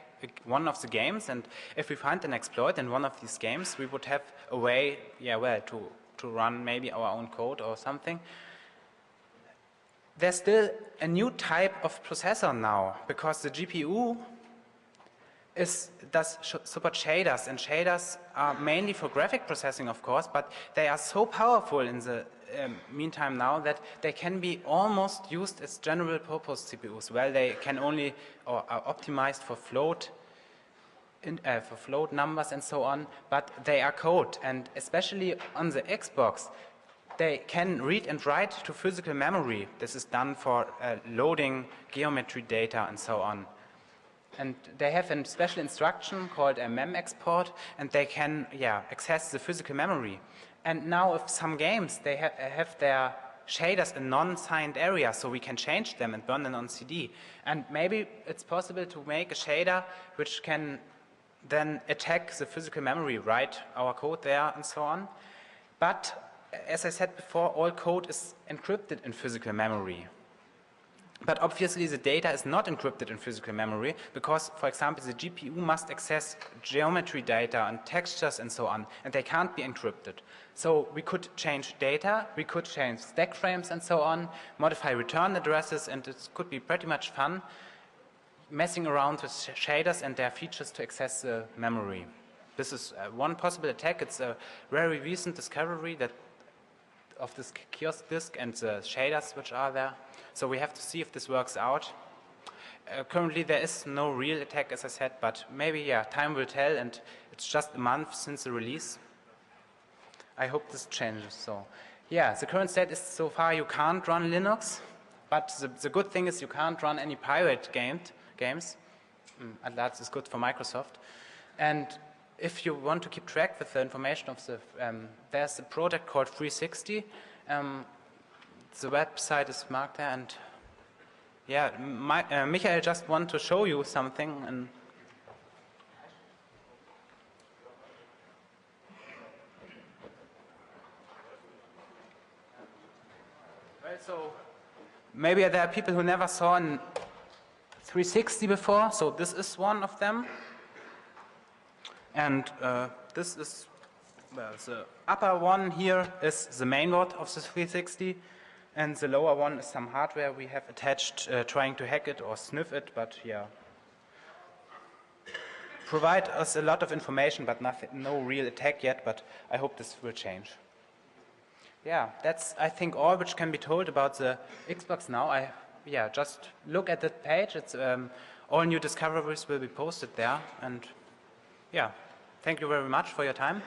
one of the games, and if we find an exploit in one of these games, we would have a way, to run maybe our own code or something. There's still a new type of processor now, because the GPU does support shaders, and shaders are mainly for graphic processing, of course, but they are so powerful in the meantime now that they can be almost used as general purpose CPUs. Well, they can only or are optimized for float numbers and so on, but they are code, and especially on the Xbox, they can read and write to physical memory. This is done for loading geometry data and so on. And they have a special instruction called a mem export, and they can access the physical memory. And now if some games, they have their shaders in non-signed areas, so we can change them and burn them on CD. And maybe it's possible to make a shader which can then attack the physical memory, write our code there and so on. But as I said before, all code is encrypted in physical memory. But obviously the data is not encrypted in physical memory because, for example, the GPU must access geometry data and textures and so on, and they can't be encrypted. So we could change data, we could change stack frames and so on, modify return addresses, and it could be pretty much fun messing around with shaders and their features to access the memory. This is one possible attack. It's a very recent discovery of this kiosk disk and the shaders which are there. So we have to see if this works out. Currently there is no real attack, as I said, but maybe, time will tell, and it's just a month since the release. I hope this changes. So, the current state is so far you can't run Linux, but the good thing is you can't run any pirate games. And that is good for Microsoft. And if you want to keep track with the information of the, there's a project called 360. The website is marked there, and Michael just want to show you something. And well, so maybe there are people who never saw an 360 before, so this is one of them. And this is, well, the upper one here is the mainboard of the 360, and the lower one is some hardware we have attached, trying to hack it or sniff it, but provide us a lot of information, but no real attack yet, but I hope this will change. That's, I think, all which can be told about the Xbox now. Just look at that page. It's all new discoveries will be posted there, and thank you very much for your time.